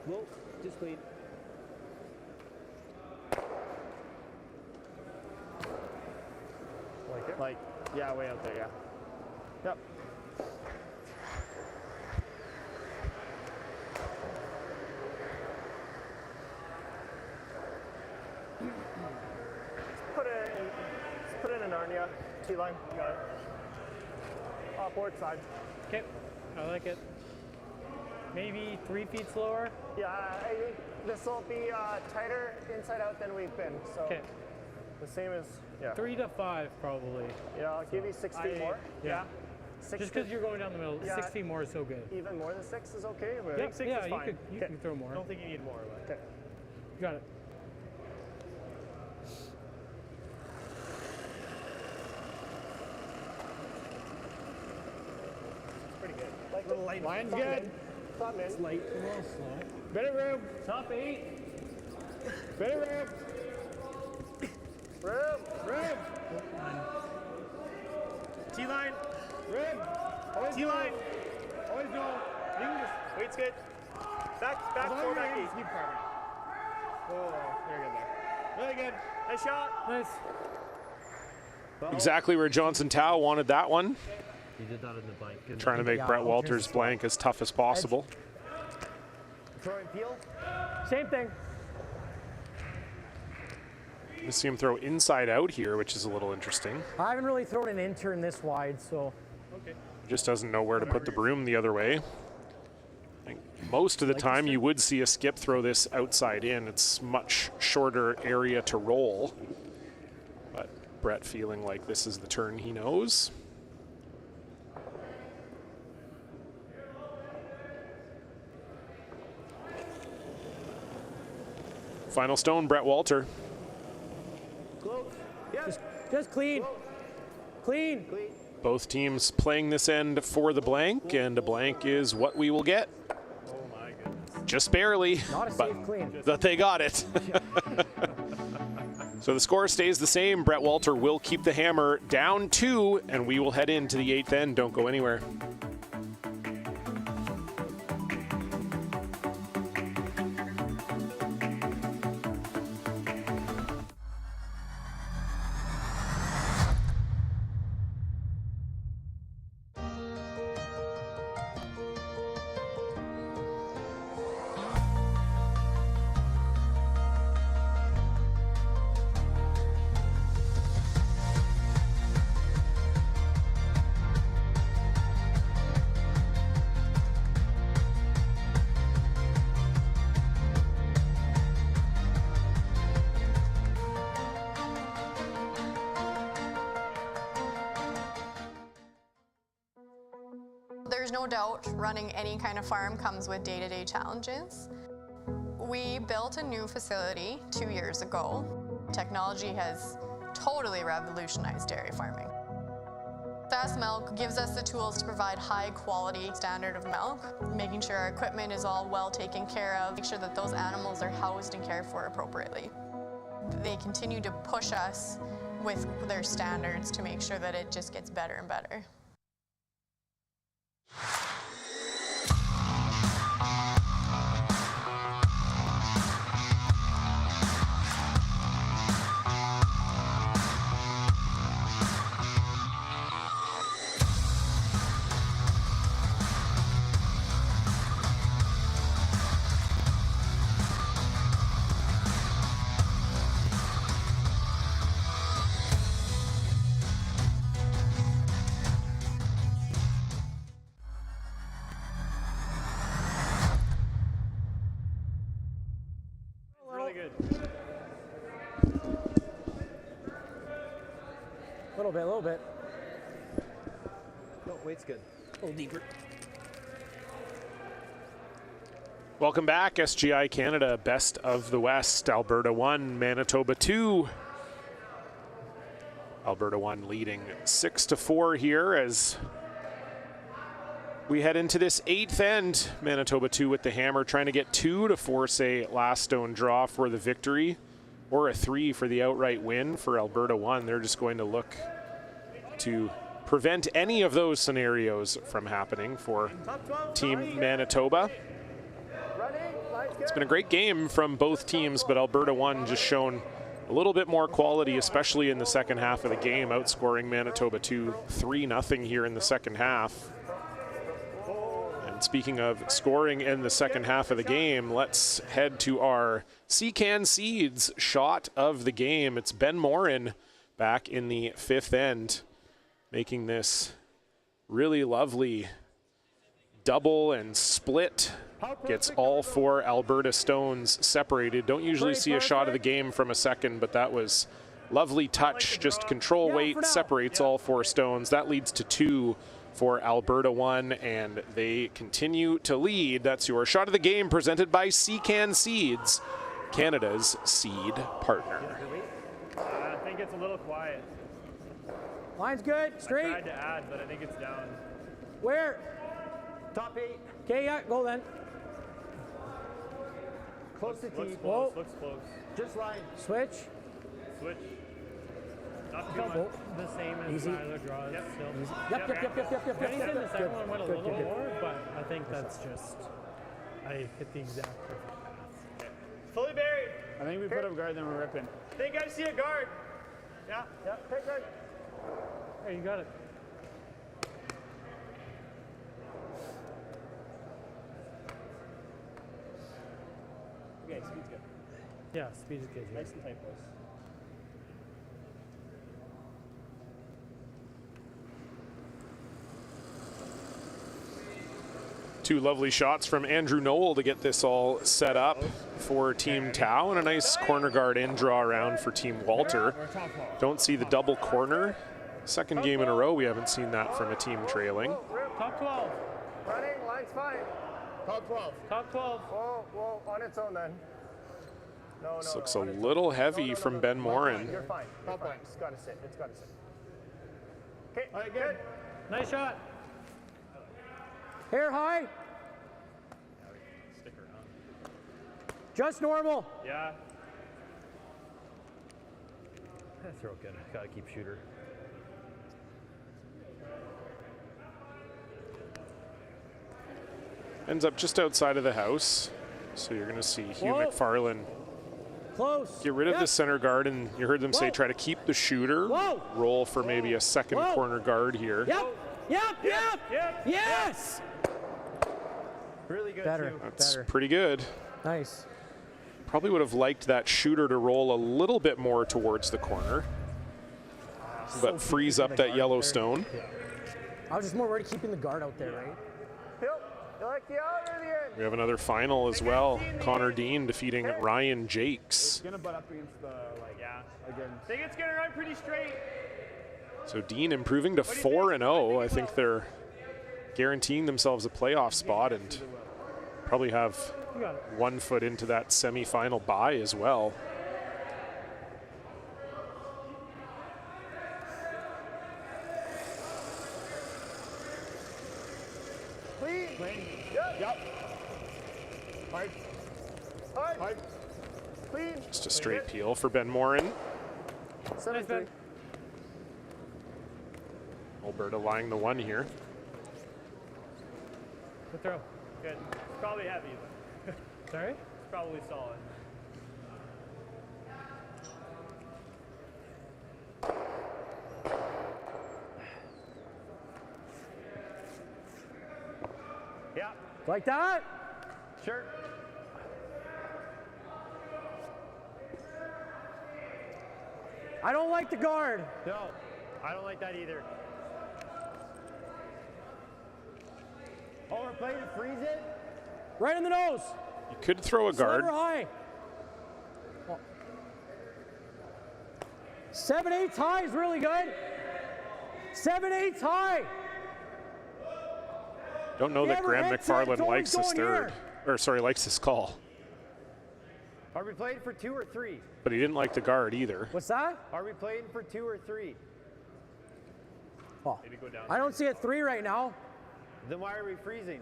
Whoa, just clean. Like it? Like, yeah, way out there, yeah. Yep. Put it in Narnia, T-line, you got it. Port side. Okay, I like it. Maybe 3 feet slower. Yeah, I think this will be tighter inside out than we've been, so the same as, 3 to 5 probably. Yeah, I'll give you 6 feet more. Yeah. 6 Just because you're going down the middle, Yeah. 6 feet more is so good. Even more than 6 is okay? But Yeah, I think 6 yeah, is fine. you can throw more. I don't think you need more. But. Okay. You got it. Pretty good. Like little light. Line's good. Thought It's light, a little slow. Better room. Top 8. Better room. Room. T-line. Rib. Always T-line. go. Always go. You can just Weight's good. Back, as long as 4, your back hands 8. keep covering. Oh, you're good there. Really good. Nice shot. Nice. Exactly where Johnson Tau wanted that one. He did that in the blank. Trying to make Brett Walters' blank as tough as possible. Throwing peel. Same thing. You see him throw inside out here, which is a little interesting. I haven't really thrown an intern this wide, so. Okay. Just doesn't know where to put the broom the other way. I think most of the time you would see a skip throw this outside in. It's much shorter area to roll. But Brett feeling like this is the turn he knows. Final stone, Brett Walter. Close. Yeah. Just clean. Clean. Both teams playing this end for the blank, and a blank is what we will get. Oh my goodness. Just barely, Not a safe clean. but they got it. So the score stays the same. Brett Walter will keep the hammer down 2, and we will head into the 8th end. Don't go anywhere. There's no doubt running any kind of farm comes with day-to-day challenges. We built a new facility 2 years ago. Technology has totally revolutionized dairy farming. Fast Milk gives us the tools to provide high quality standard of milk, making sure our equipment is all well taken care of, make sure that those animals are housed and cared for appropriately. They continue to push us with their standards to make sure that it just gets better and better. A little bit. No, weight's good. A little deeper. Welcome back, SGI Canada, best of the West. Alberta 1, Manitoba 2. Alberta 1 leading 6-4 here as we head into this 8th end. Manitoba 2 with the hammer, trying to get 2 to force a last stone draw for the victory, or a 3 for the outright win for Alberta 1. They're just going to look to prevent any of those scenarios from happening for Team Manitoba. It's been a great game from both teams, but Alberta 1 just shown a little bit more quality, especially in the second half of the game, outscoring Manitoba 2 3-0 here in the second half. And speaking of scoring in the second half of the game, let's head to our Seacan Seeds shot of the game. It's Ben Morin back in the 5th end, making this really lovely double and split. Gets all 4 Alberta stones separated. Don't usually see a shot of the game from a second, but that was lovely touch. Just control weight, separates all 4 stones. That leads to 2 for Alberta 1, and they continue to lead. That's your shot of the game, presented by Seacan Seeds, Canada's seed partner. I think it's a little quiet. Line's good, straight. I tried to add, but I think it's down. Where? Top 8. Okay, yeah, go then. Close to T. Close, looks close. Just line. Switch. Switch. Not too much. The same as Easy. my other draws. Yep. Still. Yep. If anything, the second one went a little good. more, but I think that's just, I hit the exact perfect path. Fully buried. I think we put up guard, then we're ripping. I think I see a guard. Yeah. Take guard. Hey, you got it. Okay, speed's good. Yeah, speed is good. Yeah. Nice and tight, boys. Two lovely shots from Andrew Noel to get this all set up for Team Tau, and a nice corner guard in draw around for Team Walter. Don't see the double corner. Second game in a row we haven't seen that from a team trailing. Top 12. Running, line's fine. Top 12. Top 12. Whoa, on its own then. No, This looks a little heavy from Ben Morin. You're fine. Top line. It's got to sit. It's got to sit. Okay, All right, good. Nice shot. Hair high. Stick around. Just normal. Yeah. Throw good. Gotta keep shooter. Ends up just outside of the house. So you're going to see Hugh McFarlane Close. get rid of the center guard, and you heard them say try to keep the shooter. Roll for maybe a second corner guard here. Yep. Yes. Really good. Better. That's pretty good. Nice. Probably would have liked that shooter to roll a little bit more towards the corner, but frees up that yellow stone. I was just more worried keeping the guard out there, right? You like the out or the end? We have another final as well. Connor Dean defeating Ryan Jakes. Gonna butt up against the again. I think it's gonna run pretty straight. So Dean improving to 4-0. I think they're guaranteeing themselves a playoff spot and probably have 1 foot into that semifinal bye as well. Clean. Clean. Yep. Hard. Hard. Hard. Clean. Just a straight peel for Ben Morin. 7-3. Alberta lying the 1 here. Good throw. Good. It's probably heavy. Sorry? It's probably solid. Yeah. Like that? Sure. I don't like the guard. No, I don't like that either. Oh, we're playing to freeze it? Right in the nose. You could throw a guard. Sliver high. 7/8 high is really good. 7/8 high. Don't know that Graham McFarland likes this third. Or sorry, likes this call. Are we playing for 2 or 3? But he didn't like the guard either. What's that? Are we playing for 2 or 3? Oh, Maybe go down. I don't see a 3 right now. Then why are we freezing?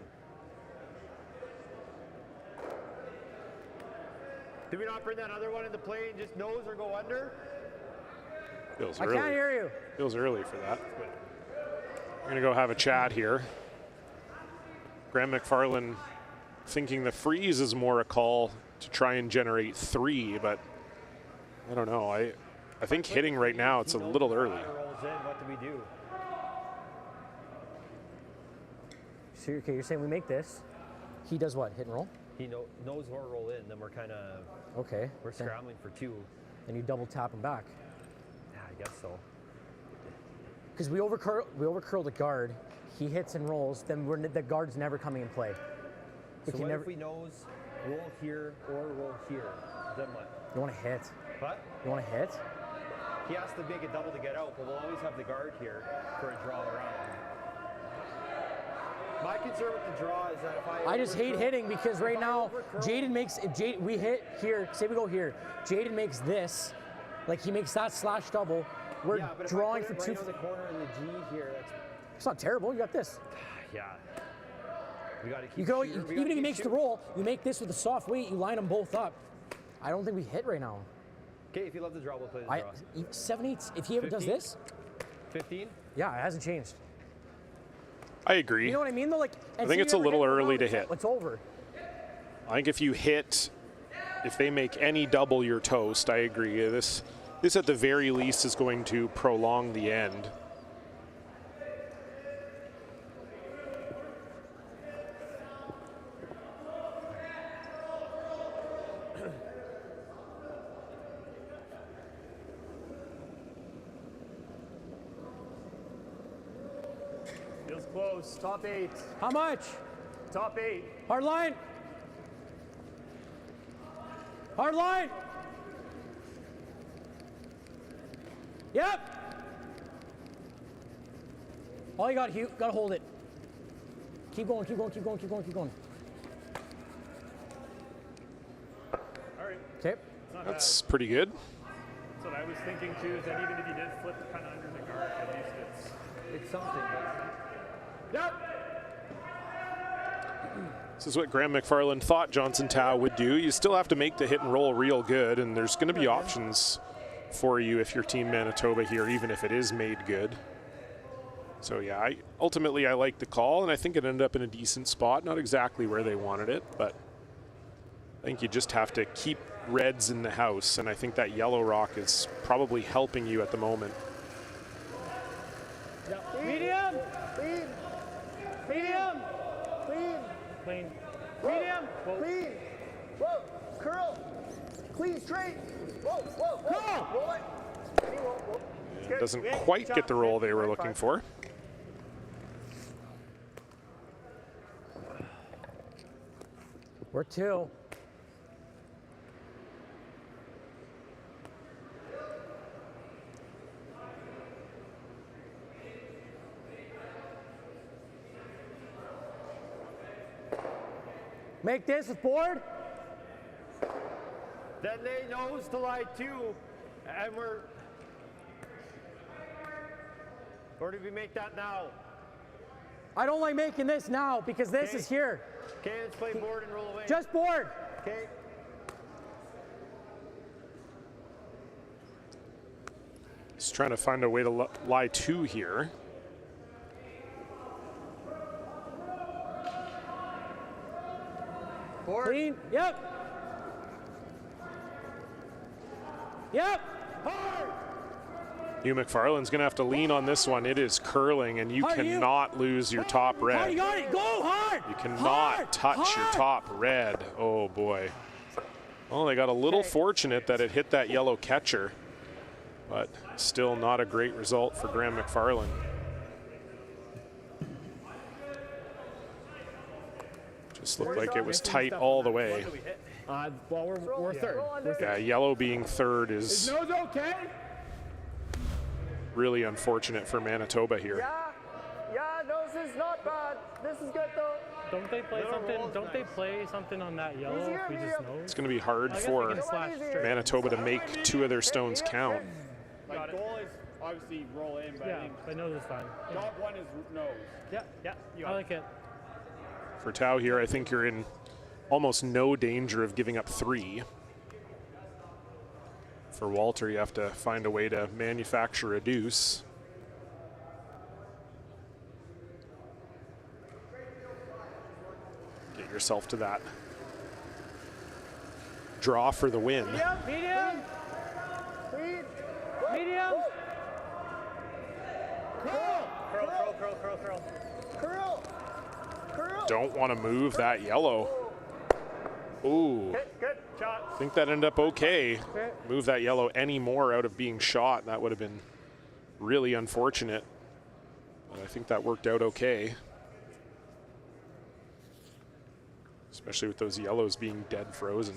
Did we not bring that other one into play and just nose or go under? Feels I early. can't hear you. Feels early for that. We're going to go have a chat here. Graham McFarland thinking the freeze is more a call to try and generate 3, but I don't know. I think hitting right now, it's a little early. Rolls in, what do we do? So, okay, you're saying we make this. He does what? Hit and roll? He knows or roll in, then we're kind of Okay. we're scrambling for 2. Then you double tap him back. Yeah, I guess so. Because we overcurl the guard. He hits and rolls. Then the guard's never coming in play. So what if we nose, roll here, or roll here? Then what? You want to hit. What? You want to hit? He has to make a double to get out, but we'll always have the guard here for a draw around. My concern with the draw is that if I just hate hitting because right now Jaden makes we hit here. Say we go here. Jaden makes this, like he makes that slash double. We're but drawing if I for put it 2. right on the corner in the G here. It's not terrible. You got this. Yeah. We got to keep. You go even if he makes the roll, you make this with a soft weight. You line them both up. I don't think we hit right now. Okay, if you love the draw, we'll play the draw. 7/8. If he ever does this. 15. Yeah, it hasn't changed. I agree. You know what I mean, though? Like, I think it's a little early to hit. It's over. I think if you hit, if they make any double, you're toast. I agree. This at the very least is going to prolong the end. Feels close. Top 8. How much? Top 8. Hard line. Hard line. Yep. All you got, Hugh. Got to hold it. Keep going, keep going, keep going, keep going, keep going. All right. Okay. That's pretty good. That's what I was thinking too, is that even if you did flip it kind of under the guard, at least it's something. Yep. This is what Graham McFarland thought Johnson Tao would do. You still have to make the hit and roll real good, and there's going to be options for you if you're Team Manitoba here, even if it is made good. So yeah, ultimately I like the call, and I think it ended up in a decent spot. Not exactly where they wanted it, but I think you just have to keep reds in the house, and I think that yellow rock is probably helping you at the moment. Medium. Clean. Medium. Clean. Clean. Medium. Clean. Whoa. Curl. Clean straight. Whoa. Whoa. Whoa. Roll it. Any roll. Whoa. Doesn't quite get the roll they were looking for. We're 2. Make this with board. Then they nose to lie 2, and we're... Or did we make that now? I don't like making this now because this is here. Okay, let's play board and roll away. Just board. Okay. He's trying to find a way to lie 2 here. Board. Clean. Yep. Yep. Hard. Hugh McFarland's going to have to lean on this one. It is curling, and you cannot lose your top red. You got it. Go hard. You cannot touch your top red. Oh, boy. Well, they got a little fortunate that it hit that yellow catcher, but still not a great result for Graham McFarland. Just looked like it was tight all the way. Well, we're third. Yeah, yellow being third Is is nose okay? really unfortunate for Manitoba here. Yeah, nose is not bad. This is good though. Don't they play something? Don't they play something on that yellow? If we just know. It's going to be hard for Manitoba to make 2 of their stones count. Like goal is obviously roll in, but I think I know this fine. job 1 is nose. Yeah, I like it. For Tau here, I think you're in almost no danger of giving up 3. For Walter, you have to find a way to manufacture a deuce. Get yourself to that draw for the win. Medium. Medium. Curl. Don't want to move that yellow. Ooh. Good shot. I think that ended up okay. Move that yellow any more out of being shot. That would have been really unfortunate. But I think that worked out okay. Especially with those yellows being dead frozen.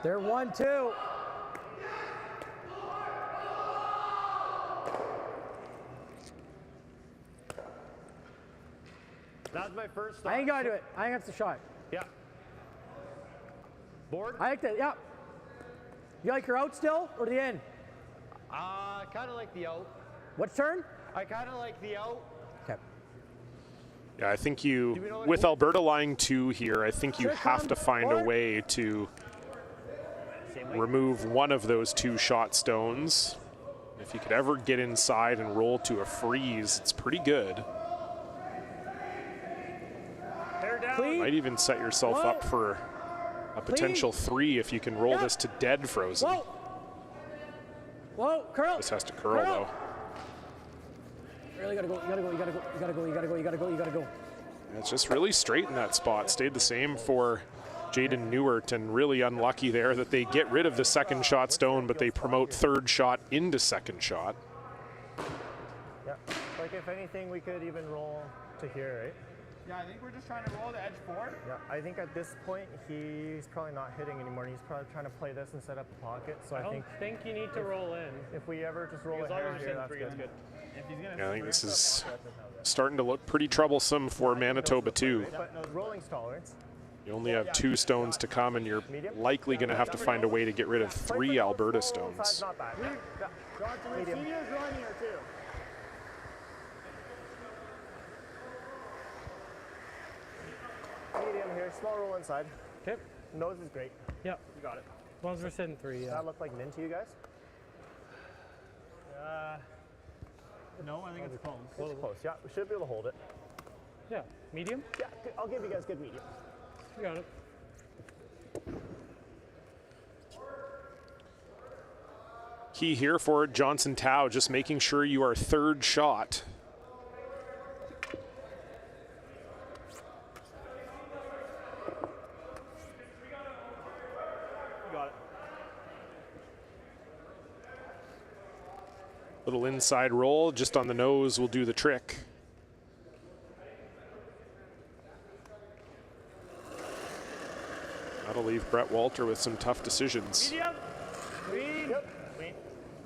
They're 1-2. That's my first I ain't got to do it. I think that's the shot. Yeah. Board? I like that, yeah. You like your out still or the end? Kind of like the out. What's turn? I kind of like the out. Okay. Yeah, I think you, with Alberta lying 2 here, I think you have to find a way to remove one of those 2 shot stones. If you could ever get inside and roll to a freeze, it's pretty good. Might even set yourself up for a potential 3 if you can roll this to dead frozen. Whoa, curl. This has to curl though. Really gotta go, you gotta go. It's just really straight in that spot. Stayed the same for Jaden Newert, and really unlucky there that they get rid of the second shot stone, but they promote third shot into second shot. Yeah, like if anything, we could even roll to here, right? Yeah, I think we're just trying to roll the edge forward. Yeah, I think at this point, he's probably not hitting anymore. He's probably trying to play this and set up a pocket. So I think you need to roll in. If we ever just roll a hair here, that's good. If he's gonna Yeah, I think this is starting to look pretty troublesome for Manitoba too. But no rolling tolerance. You only have 2 stones to come, and you're likely going to have to find a way to get rid of 3 Alberta stones. Not bad. Medium. Seniors run here too. Medium here, small roll inside. Okay. Nose is great. Yep. You got it. As long as we're sitting 3, Does that look like min to you guys? No, I think it's close. It's close, yeah. We should be able to hold it. Yeah. Medium? Yeah, I'll give you guys good medium. You got it. Key here for Johnson Tau, just making sure you are third shot. Got it. Little inside roll, just on the nose will do the trick. That'll leave Brett Walter with some tough decisions. Medium. Clean. Yep. Clean.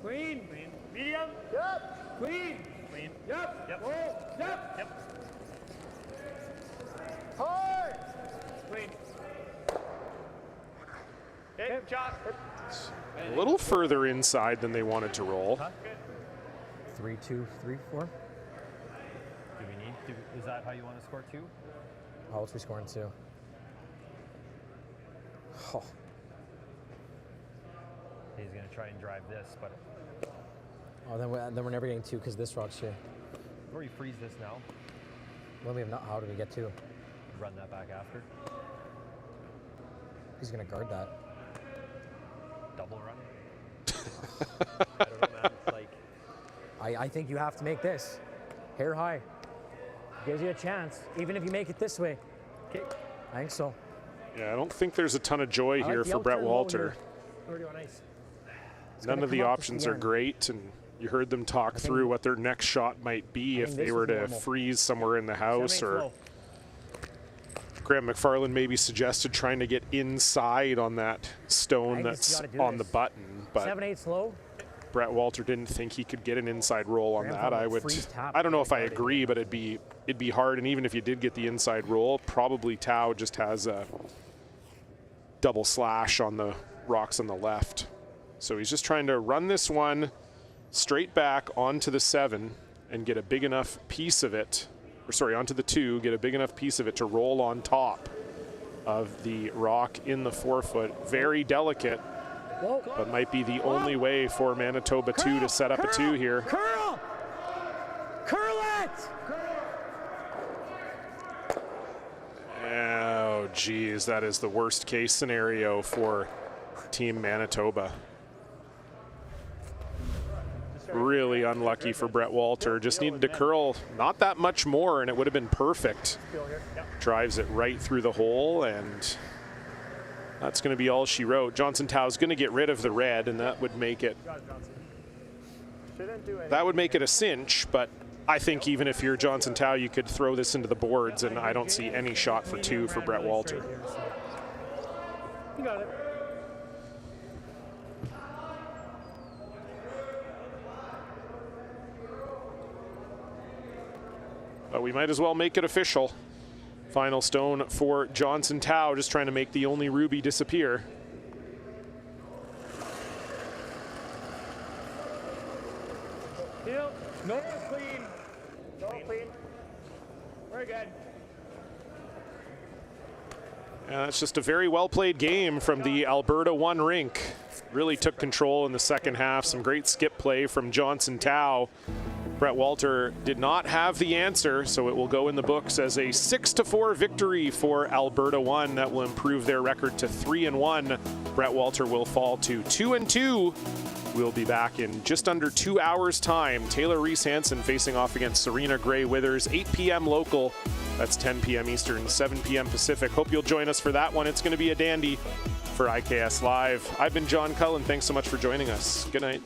Clean. Clean. Medium. Yep. Clean. Clean. Yep. Yep. Roll. Yep. Yep. Hard. Clean. Hit. Chop. A little further inside than they wanted to roll. Huh? Good. 3, 2, 3, 4. Do we need to, is that how you want to score 2? How else we scoring 2? Oh. He's going to try and drive this, but. Oh, then we're never getting 2 because this rock's here. Or you freeze this now. Well, we have not. How do we get 2? Run that back after. He's gonna guard that. Double run. I don't know, man. Like. I think you have to make this hair high. Gives you a chance, even if you make it this way. Okay. I think so. Yeah, I don't think there's a ton of joy here for Brett Walter. None of the options are great, and you heard them talk through what their next shot might be if they were to freeze somewhere in the house, or Graham McFarland maybe suggested trying to get inside on that stone that's on the button, but 7/8 slow. Brett Walter didn't think he could get an inside roll on that. I don't know if I agree, but it'd be hard, and even if you did get the inside roll, probably Tao just has a double slash on the rocks on the left. So he's just trying to run this one straight back onto the 7 and get a big enough piece of it, or sorry, onto the 2, get a big enough piece of it to roll on top of the rock in the 4-foot. Very delicate, but might be the only way for Manitoba 2 to set up a 2 here. Curl! Curl it! Oh, geez, that is the worst case scenario for Team Manitoba. Really unlucky for Brett Walter. Just needed to curl not that much more, and it would have been perfect. Drives it right through the hole, and that's going to be all she wrote. Johnson Tao's going to get rid of the red, and that would make it a cinch, but I think even if you're Johnson Tao, you could throw this into the boards, and I don't see any shot for 2 for Brett Walter. You got it. But we might as well make it official. Final stone for Johnson Tao, just trying to make the only ruby disappear. No, clean. No, clean. Very good. Yeah, that's just a very well played game from the Alberta 1 rink. Really took control in the second half. Some great skip play from Johnson Tao. Brett Walter did not have the answer, so it will go in the books as a 6-4 victory for Alberta 1. That will improve their record to 3-1. Brett Walter will fall to 2-2. We'll be back in just under 2 hours' time. Taylor Reese Hansen facing off against Serena Gray Withers, 8 p.m. local. That's 10 p.m. Eastern, 7 p.m. Pacific. Hope you'll join us for that one. It's going to be a dandy for IKS Live. I've been John Cullen. Thanks so much for joining us. Good night.